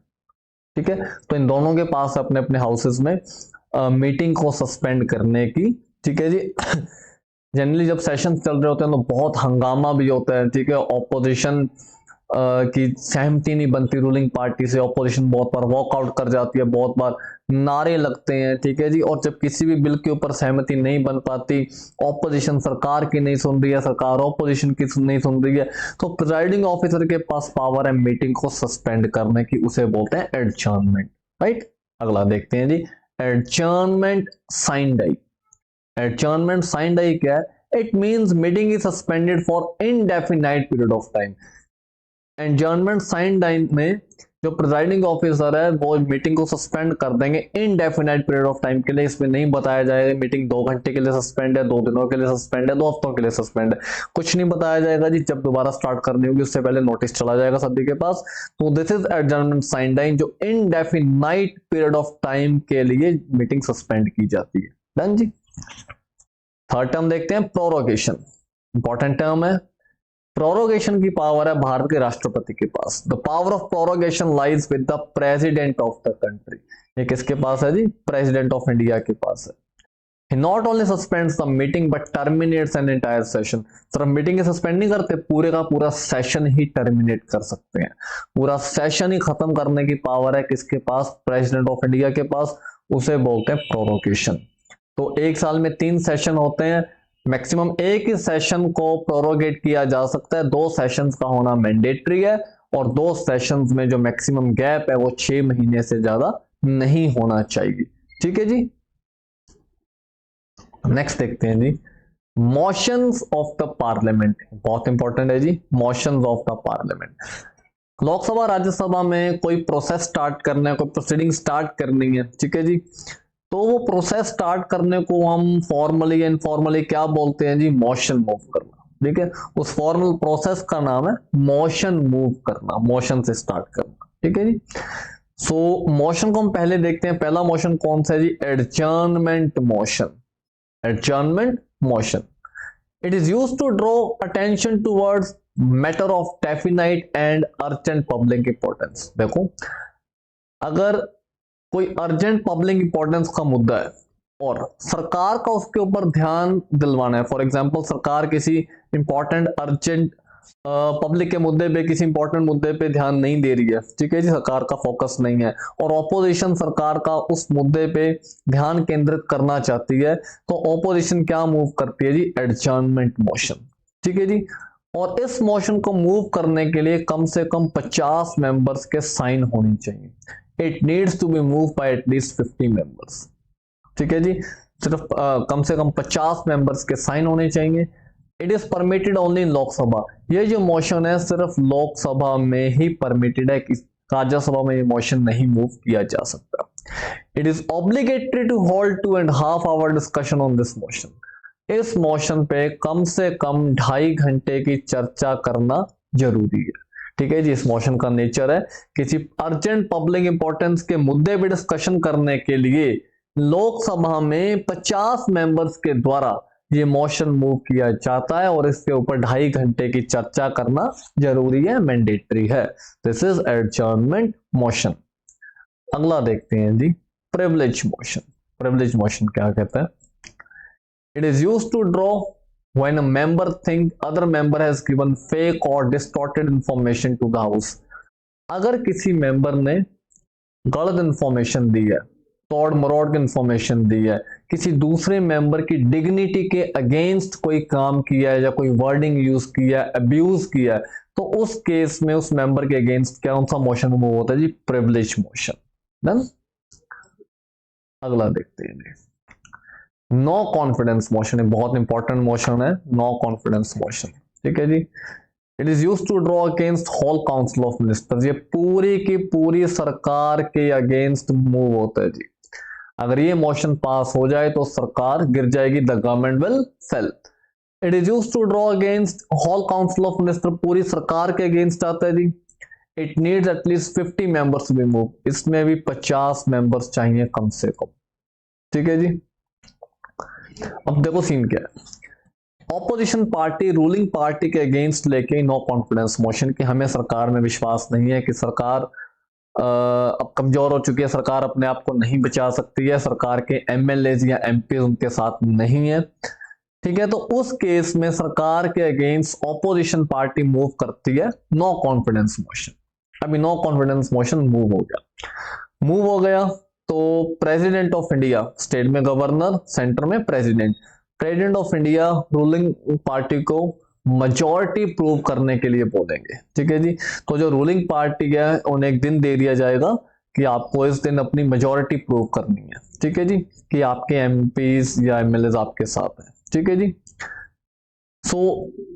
ठीक है। तो इन दोनों के पास अपने अपने हाउसेस में मीटिंग को सस्पेंड करने की, ठीक है जी। जनरली जब सेशन चल रहे होते हैं तो बहुत हंगामा भी होता है, ठीक है। ऑपोजिशन की सहमति नहीं बनती रूलिंग पार्टी से, ऑपोजिशन बहुत बार वॉकआउट कर जाती है, बहुत बार नारे लगते हैं, ठीक है जी। और जब किसी भी बिल के ऊपर सहमति नहीं बन पाती, ऑपोजिशन सरकार की नहीं सुन रही है, सरकार ऑपोजिशन की नहीं सुन रही है, तो प्रिजाइडिंग ऑफिसर के पास पावर है मीटिंग को सस्पेंड करने की, उसे बोलते हैं एडजर्नमेंट, राइट। अगला देखते हैं जी, adjournment sine die. Adjournment sine die क्या है? It means meeting is suspended for indefinite period of time. Adjournment sine die में जो प्रिजाइडिंग ऑफिसर है वो मीटिंग को सस्पेंड कर देंगे इनडेफिनाइट पीरियड ऑफ टाइम के लिए। इसमें नहीं बताया जाएगा मीटिंग 2 घंटे के लिए सस्पेंड है, 2 दिनों के लिए सस्पेंड है, 2 हफ्तों के लिए सस्पेंड है, कुछ नहीं बताया जाएगा जी। जब दोबारा स्टार्ट करनी होगी उससे पहले नोटिस चला जाएगा सभी के पास। तो this is adjournment sine die, जो इनडेफिनाइट पीरियड ऑफ टाइम के लिए मीटिंग सस्पेंड की जाती है। डन जी। थर्ड टर्म देखते हैं, प्रोरोगेशन। इंपॉर्टेंट टर्म है। प्रोरोगेशन की पावर है भारत के राष्ट्रपति के पास। The power of prorogation lies with the president of the country. ये किसके पास है जी? प्रेसिडेंट ऑफ इंडिया के पास है। He not only suspends the meeting but terminates an entire session। सिर्फ मीटिंग सस्पेंड नहीं करते, पूरे का पूरा सेशन ही टर्मिनेट कर सकते हैं। पूरा सेशन ही खत्म करने की पावर है किसके पास? प्रेसिडेंट ऑफ इंडिया के पास। उसे बोलते हैं प्रोरोगेशन। तो एक साल में 3 सेशन होते हैं, मैक्सिमम एक ही सेशन को प्रोरोगेट किया जा सकता है। 2 सेशंस का होना मैंडेटरी है, और 2 सेशंस में जो मैक्सिमम गैप है वो 6 महीने से ज्यादा नहीं होना चाहिए, ठीक है जी। नेक्स्ट देखते हैं जी, मोशंस ऑफ द पार्लियामेंट। बहुत इंपॉर्टेंट है जी, motions of the parliament. Lok Sabha Rajya Sabha में कोई प्रोसेस स्टार्ट करना है, कोई प्रोसीडिंग स्टार्ट करनी है, ठीक है जी। तो वो प्रोसेस स्टार्ट करने को हम फॉर्मली या इनफॉर्मली क्या बोलते हैं जी? मोशन मूव करना, ठीक है। उस फॉर्मल प्रोसेस का नाम है मोशन मूव करना, मोशन से स्टार्ट करना, ठीक है जी। सो मोशन को हम पहले देखते हैं। पहला मोशन कौन सा है जी? Adjournment motion. Adjournment motion, it is used to draw attention towards matter of definite and urgent public importance. देखो, अगर कोई अर्जेंट पब्लिक इंपॉर्टेंस का मुद्दा है और सरकार का उसके ऊपर ध्यान दिलवाना है, फॉर एग्जांपल सरकार किसी इंपॉर्टेंट अर्जेंट पब्लिक के मुद्दे पे, किसी इंपॉर्टेंट मुद्दे पे ध्यान नहीं दे रही है, ठीक है जी, सरकार का फोकस नहीं है, और ऑपोजिशन सरकार का उस मुद्दे पे ध्यान केंद्रित करना चाहती है, तो ऑपोजिशन क्या मूव करती है जी? एडजर्नमेंट मोशन, ठीक है जी। और इस मोशन को मूव करने के लिए कम से कम 50 मेंबर्स के साइन होनी चाहिए। It needs to be move by at least 50 members, ठीक है जी। सिर्फ कम से कम 50 मेंबर्स के साइन होने चाहिए। It is permitted only in Lok Sabha. ये जो मोशन है सिर्फ लोकसभा में ही परमिटेड है, राज्यसभा में ये मोशन नहीं मूव किया जा सकता। It is obligatory to hold 2.5 hour discussion on this motion. इस मोशन पे कम से कम 2.5 घंटे की चर्चा करना जरूरी है, ठीक है जी। इस मोशन का नेचर है किसी अर्जेंट पब्लिक इंपॉर्टेंस के मुद्दे पे डिस्कशन करने के लिए लोकसभा में 50 मेंबर्स के द्वारा ये मोशन मूव किया जाता है, और इसके ऊपर 2.5 घंटे की चर्चा करना जरूरी है, मैंडेटरी है। This is adjournment motion. अगला देखते हैं जी, प्रिविलेज मोशन। प्रिविलेज मोशन क्या कहता है? It is used to draw When a member think other member has given fake or distorted information to the house, अगर किसी मेंबर ने गलत इंफॉर्मेशन दी है, तोड़ मरोड़ की इंफॉर्मेशन दी है, किसी दूसरे मेंबर की डिग्निटी के अगेंस्ट कोई काम किया है या कोई वर्डिंग यूज किया है, अब्यूज किया है, तो उस केस में उस मेंबर के अगेंस्ट कौन सा मोशन मूव होता है जी? Privilege motion. डन। अगला देखते हैं, नो कॉन्फिडेंस मोशन, बहुत इंपॉर्टेंट मोशन है नो कॉन्फिडेंस मोशन। ठीक है जी। It is used to draw against whole council of ministers, ये पूरी की पूरी सरकार के अगेंस्ट मूव होता है जी। अगर ये मोशन पास हो जाए तो सरकार गिर जाएगी, the government will fail. It is used to draw against whole council of minister, पूरी सरकार के अगेंस्ट आता है जी। It needs at least 50 members to be move, इसमें भी 50 मेंबर्स चाहिए कम से कम। ठीक है जी। अब देखो सीन क्या है, ऑपोजिशन पार्टी रूलिंग पार्टी के अगेंस्ट लेके नो कॉन्फिडेंस मोशन कि हमें सरकार में विश्वास नहीं है, कि सरकार अब कमजोर हो चुकी है, सरकार अपने आप को नहीं बचा सकती है, सरकार के एमएलए या एमपी उनके साथ नहीं है। ठीक है, तो उस केस में सरकार के अगेंस्ट ऑपोजिशन पार्टी मूव करती है नो कॉन्फिडेंस मोशन। अभी नो कॉन्फिडेंस मोशन मूव हो गया तो प्रेसिडेंट ऑफ इंडिया, स्टेट में गवर्नर, सेंटर में president of India ruling party को मेजॉरिटी प्रूव करने के लिए बोलेंगे। ठीक है जी। तो जो रूलिंग पार्टी है उन्हें एक दिन दे दिया जाएगा कि आपको इस दिन अपनी मेजॉरिटी प्रूव करनी है। ठीक है जी, कि आपके एमपीज या एमएलए आपके साथ हैं। ठीक है जी।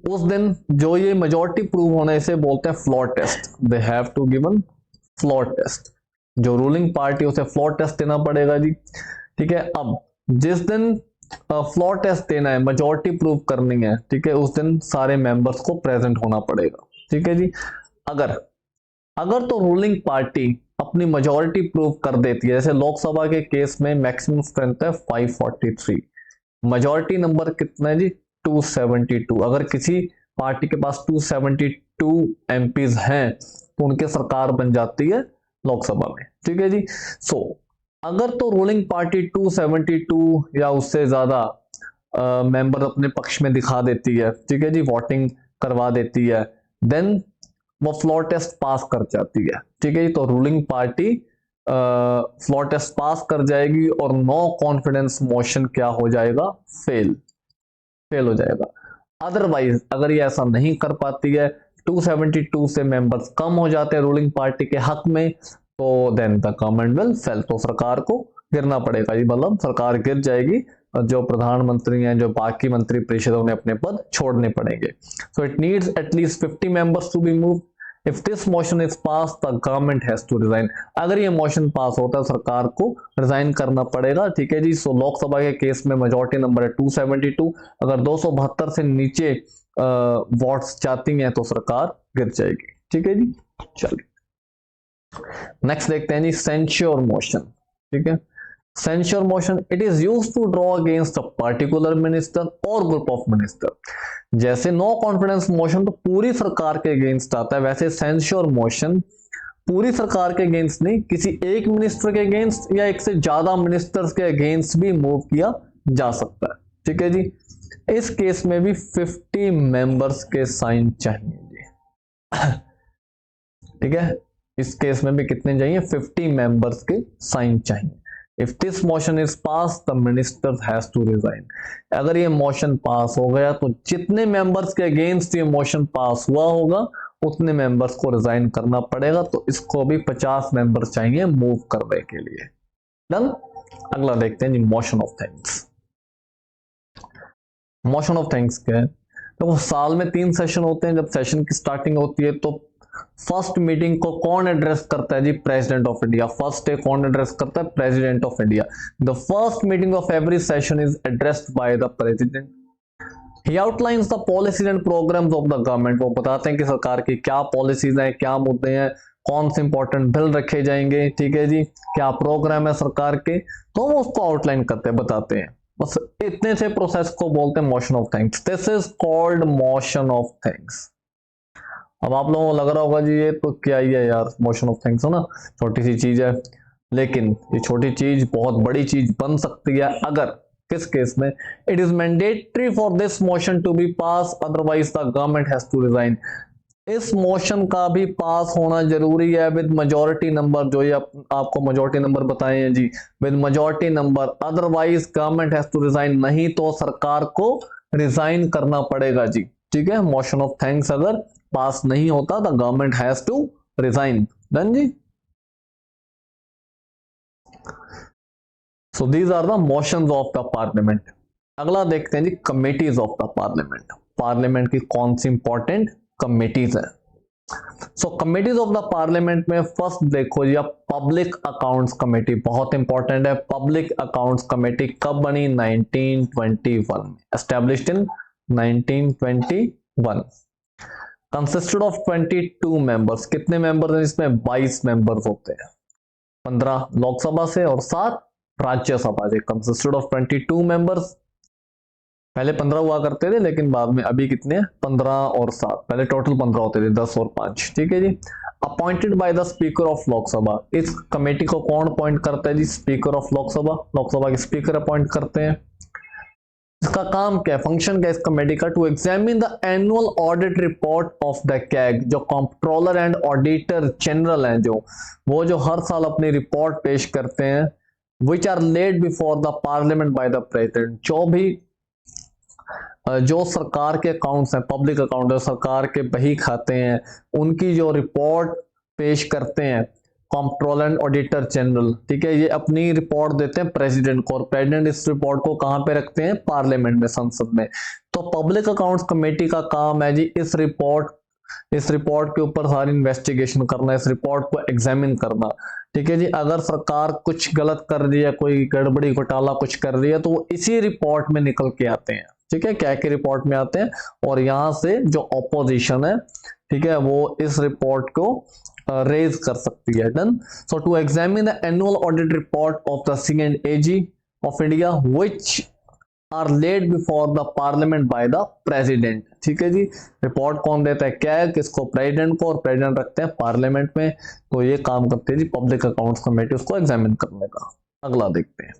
उस दिन जो ये मेजॉरिटी प्रूव होने से बोलते हैं floor test, they have to given floor test. जो रूलिंग पार्टी उसे फ्लोर टेस्ट देना पड़ेगा जी। ठीक है। अब जिस दिन फ्लोर टेस्ट देना है, मेजॉरिटी प्रूव करनी है, ठीक है, उस दिन सारे मेंबर्स को प्रेजेंट होना पड़ेगा। ठीक है जी। अगर तो रूलिंग पार्टी अपनी मेजॉरिटी प्रूव कर देती है, जैसे लोकसभा के केस में मैक्सिमम स्ट्रेंथ है 543, मेजॉरिटी नंबर कितना है जी? 272। अगर किसी पार्टी के पास 272 एमपीज हैं तो उनकी सरकार बन जाती है लोकसभा में। ठीक है जी। अगर तो रूलिंग पार्टी 272 या उससे ज्यादा मेंबर अपने पक्ष में दिखा देती है, ठीक है जी, वोटिंग करवा देती है, देन वो फ्लोर टेस्ट पास कर जाती है। ठीक है जी। तो ruling party floor test pass कर जाएगी और नो कॉन्फिडेंस मोशन क्या हो जाएगा? फेल हो जाएगा। अदरवाइज अगर ये ऐसा नहीं कर पाती है, 272 से मेंबर्स कम हो जाते हैं रूलिंग पार्टी के हक में, तो then the government will fail, तो सरकार को गिरना पड़ेगा जी, मतलब सरकार गिर जाएगी। जो प्रधानमंत्री हैं, जो बाकी मंत्री परिषद, उन्हें अपने पद छोड़ने पड़ेंगे। So it needs at least 50 members to be move. If this motion is pass the government has to resign. अगर ये मोशन पास होता है सरकार को रिजाइन करना पड़ेगा। ठीक है जी। सो लोकसभा के केस में मेजॉरिटी नंबर है 272, अगर 272 से नीचे वोट्स जाती हैं तो सरकार गिर जाएगी। ठीक है जी। चलिए नेक्स्ट देखते हैं जी, सेंश्योर मोशन। ठीक है। Censure motion, it is used to draw against a particular minister और ग्रुप ऑफ मिनिस्टर। जैसे नो कॉन्फिडेंस मोशन तो पूरी सरकार के अगेंस्ट आता है, वैसे सेंश्योर मोशन पूरी सरकार के अगेंस्ट नहीं, किसी एक मिनिस्टर के अगेंस्ट या एक से ज्यादा मिनिस्टर्स के अगेंस्ट भी मूव किया जा सकता है। ठीक है जी। इस केस में भी 50 मेंबर्स के साइन चाहिए जी। ठीक है। इस केस में भी कितने चाहिए? 50 मेंबर्स के साइन चाहिए। If this motion is pass the minister has to resign. अगर ये मोशन पास हो गया तो जितने मेंबर्स के अगेंस्ट ये मोशन पास हुआ होगा उतने मेंबर्स को रिजाइन करना पड़ेगा। तो इसको भी 50 मेंबर्स चाहिए मूव करने के लिए। डन। अगला देखते हैं जी, motion of thanks. Motion of thanks क्या है? तो साल में 3 सेशन होते हैं। जब सेशन की स्टार्टिंग होती है तो फर्स्ट मीटिंग को कौन एड्रेस करता है जी? President of India. First day कौन एड्रेस करता है? President of India. The first meeting of every session is addressed by the president. He outlines the policies and programmes of the government. वो बताते हैं कि सरकार की क्या पॉलिसीज हैं, क्या मुद्दे हैं, कौन से इंपॉर्टेंट बिल रखे जाएंगे। ठीक है जी। क्या प्रोग्राम है सरकार के, तो वो उसको आउटलाइन करते हैं, बताते हैं। बस इतने से प्रोसेस को बोलते हैं motion of thanks. This is called motion of thanks. अब आप लोगों को लग रहा होगा जी ये तो क्या ही है यार, मोशन ऑफ थैंक्स है ना, छोटी सी चीज है, लेकिन ये छोटी चीज बहुत बड़ी चीज बन सकती है अगर किस केस में? It is mandatory for this motion to be pass, otherwise the government has to resign. इस मोशन का भी पास होना जरूरी है विद मेजोरिटी नंबर, जो ये आपको मेजोरिटी नंबर बताए हैं जी, with majority number, otherwise government has to resign, नहीं तो सरकार को रिजाइन करना पड़ेगा जी। ठीक है, मोशन ऑफ थैंक्स अगर पास नहीं होता the government has to resign. Done जी। So these are the motions of the parliament. अगला देखते हैं जी committees of the parliament. Parliament की कौन सी इंपॉर्टेंट कमेटीज है? So committees of the parliament में फर्स्ट देखो जी, पब्लिक अकाउंट्स कमेटी बहुत इंपॉर्टेंट है। पब्लिक अकाउंट्स कमेटी कब बनी? 1921 में, established in 1921। Consisted of 22 members. कितने मेंबर्स हैं इसमें? 22 मेंबर्स होते हैं, 15 लोकसभा से और 7 राज्यसभा से। Consisted of 22 members. पहले 15 हुआ करते थे लेकिन बाद में अभी कितने? 15 और 7। पहले टोटल 15 होते थे, 10 और 5। ठीक है जी। Appointed by the speaker of Lok Sabha. इस कमेटी को कौन अपॉइंट करता है जी? Speaker of Lok Sabha. लोकसभा के स्पीकर अपॉइंट करते हैं। इसका काम क्या है, फंक्शन क्या है इस कमेटी का? To examine the annual audit report of the CAG. जो कंट्रोलर एंड ऑडिटर जनरल हैं, वो जो हर साल अपनी रिपोर्ट पेश करते हैं, which are laid before the parliament by the president. जो सरकार के अकाउंट्स हैं, पब्लिक अकाउंट, सरकार के बही खाते हैं, उनकी जो रिपोर्ट पेश करते हैं कंट्रोलर एंड ऑडिटर जनरल, ठीक है, ये अपनी रिपोर्ट देते हैं प्रेसिडेंट को, और प्रेसिडेंट इस रिपोर्ट को कहां पे रखते हैं? पार्लियामेंट में, संसद में। तो पब्लिक अकाउंट्स कमेटी का काम है जी इस रिपोर्ट के ऊपर सारी इन्वेस्टिगेशन करना, इस रिपोर्ट को एग्जामिन करना। ठीक है जी। अगर सरकार कुछ गलत कर रही है, कोई गड़बड़ी घोटाला कुछ कर रही है, तो वो इसी रिपोर्ट में निकल के आते हैं। ठीक है, क्या के रिपोर्ट में आते हैं, और यहां से जो ऑपोजिशन है, ठीक है, वो इस रिपोर्ट को रेज कर सकती है। Done. So to examine the annual audit report of the C and AG of India which are laid before the parliament by the president. ठीक है जी। रिपोर्ट कौन देता है? क्या है, किसको? प्रेसिडेंट को, और प्रेसिडेंट रखते हैं पार्लियामेंट में। तो ये काम करते हैं जी पब्लिक अकाउंट्स कमेटी, उसको एग्जामिन करने का। अगला देखते हैं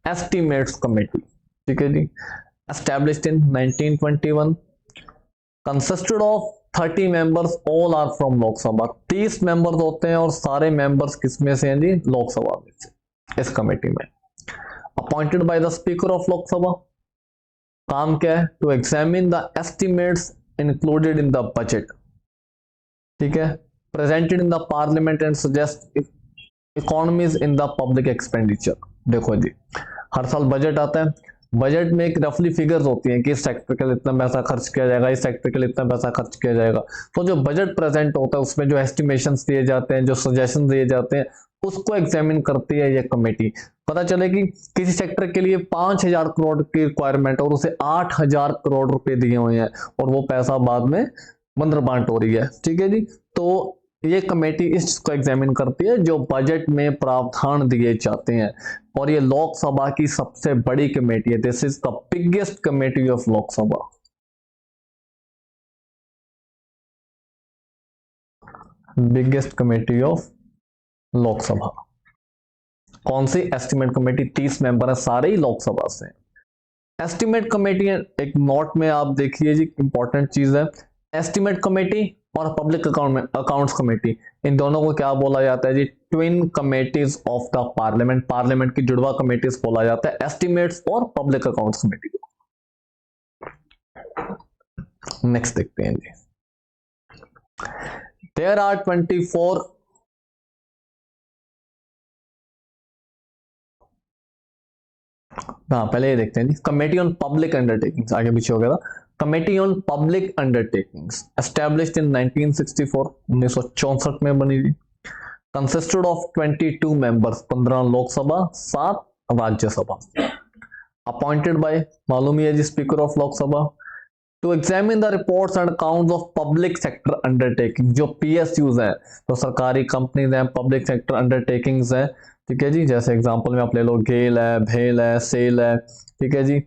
एस्टिमेट्स कमेटी। ठीक है जी। established in 1921, consisted of 30 members, all are from Lok Sabha. 30 members होते हैं और सारे मेंबर्स किसमें से हैं जी? लोकसभा में से। इस कमेटी में appointed by the speaker of Lok Sabha. काम क्या है? To examine the estimates included in the budget, ठीक है, presented in the parliament and suggest economies in the public expenditure. देखो जी, हर साल बजट आता है, बजट में एक रफली फिगर्स होती हैं कि इस सेक्टर के लिए इतना पैसा खर्च किया जाएगा, इस सेक्टर के लिए इतना पैसा खर्च किया जाएगा। तो जो बजट प्रेजेंट होता है उसमें जो एस्टिमेशंस दिए जाते हैं, जो सजेशन दिए जाते हैं, उसको एग्जामिन करती है ये कमेटी। पता चले कि किसी सेक्टर के लिए 5,000 करोड़ की रिक्वायरमेंट और उसे 8,000 करोड़ रुपए दिए हुए हैं, और वो पैसा बाद में बंदर बांट हो रही है। ठीक है जी। तो ये कमेटी इसको एग्जामिन करती है जो बजट में प्रावधान दिए जाते हैं, और ये लोकसभा की सबसे बड़ी कमेटी है। This is the biggest committee of Lok Sabha. Biggest committee of Lok Sabha कौन सी? Estimate committee. 30 मेंबर है, सारे ही लोकसभा से। एस्टिमेट कमेटी एक नोट में आप देखिए जी, इंपॉर्टेंट चीज है। एस्टिमेट कमेटी और पब्लिक अकाउंट्स कमेटी, इन दोनों को क्या बोला जाता है जी? Twin committees of the parliament. Parliament की जुड़वा कमेटीज बोला जाता है एस्टिमेट्स और पब्लिक अकाउंट्स कमेटी को। नेक्स्ट देखते हैं जी। देयर आर 24 पहले ये देखते हैं जी, कमेटी ऑन पब्लिक अंडरटेकिंग्स, आगे पीछे हो गया था। Committee on public undertakings established in 1964, 1964 में बनी थी। Consisted of 22 members, 15 Lok Sabha, 7 Rajya Sabha. Appointed by, मालूम ही है जी, speaker of Lok Sabha. To examine the reports and accounts of public sector undertaking, जो PSUs है, तो सरकारी कंपनीज हैं, पब्लिक सेक्टर अंडरटेकिंग्स है। ठीक है जी। जैसे एग्जांपल में आप ले लो, गेल है, भेल है, सेल है। ठीक है जी।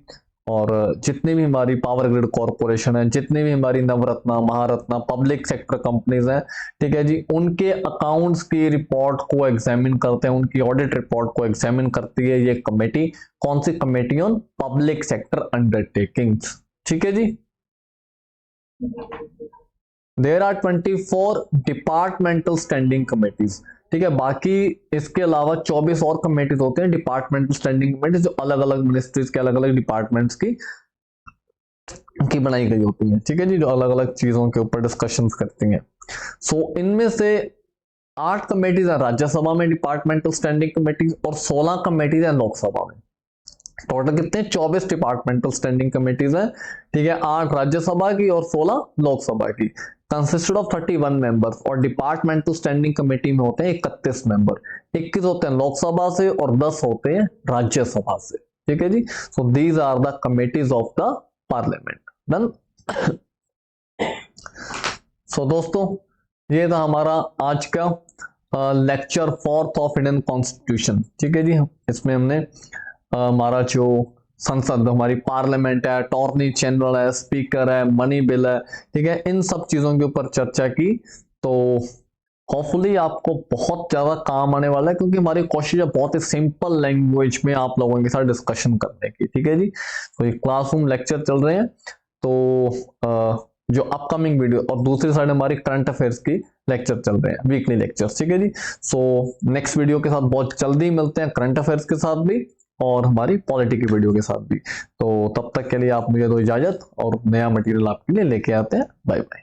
और जितनी भी हमारी पावर ग्रिड कॉरपोरेशन है, जितनी भी हमारी Navratna, Maharatna public sector companies हैं, ठीक है जी, उनके अकाउंट्स की रिपोर्ट को एग्जामिन करते हैं, उनकी ऑडिट रिपोर्ट को एग्जामिन करती है ये कमेटी। कौन सी committee? On public sector undertakings. ठीक है जी। There are 24 departmental standing committees. ठीक है, बाकी इसके अलावा 24 और कमेटीज होते हैं डिपार्टमेंटल स्टैंडिंग कमेटीज, जो अलग अलग मिनिस्ट्रीज के अलग अलग डिपार्टमेंट्स की बनाई गई होती हैं। ठीक है जी, जो अलग अलग चीजों के ऊपर डिस्कशंस करती हैं। सो इनमें से 8 कमेटीज है राज्यसभा में डिपार्टमेंटल स्टैंडिंग कमेटीज, और 16 कमेटीज है लोकसभा में। टोटल कितने? 24 डिपार्टमेंटल स्टैंडिंग कमेटीज हैं। ठीक है, 8 राज्यसभा की और 16 लोकसभा की। कंसिस्टेड ऑफ 31 मेंबर्स, और डिपार्टमेंटल स्टैंडिंग कमेटी में होते हैं 31 मेंबर। 21 होते हैं लोकसभा से और 10 होते हैं राज्यसभा से। ठीक है जी। So these are the committees of the parliament. Done. So दोस्तों, ये था हमारा आज का lecture 4th of Indian constitution. ठीक है जी, इसमें हमने हमारा जो संसद, हमारी पार्लियामेंट है, अटॉर्नी जनरल है, स्पीकर है, मनी बिल है, ठीक है, इन सब चीजों के ऊपर चर्चा की। तो होपफुली आपको बहुत ज्यादा काम आने वाला है, क्योंकि हमारी कोशिश है बहुत ही सिंपल लैंग्वेज में आप लोगों के साथ डिस्कशन करने की। ठीक है जी। तो ये क्लासरूम लेक्चर चल रहे हैं, तो जो अपकमिंग वीडियो, और दूसरी साइड हमारी करंट अफेयर्स की लेक्चर चल रहे हैं, वीकली लेक्चर्स। ठीक है जी। सो नेक्स्ट वीडियो के साथ बहुत जल्दी मिलते हैं, करंट अफेयर्स के साथ भी और हमारी पॉलिटी की वीडियो के साथ भी। तो तब तक के लिए आप मुझे दो इजाजत, और नया मटेरियल आपके लिए लेके आते हैं। Bye bye.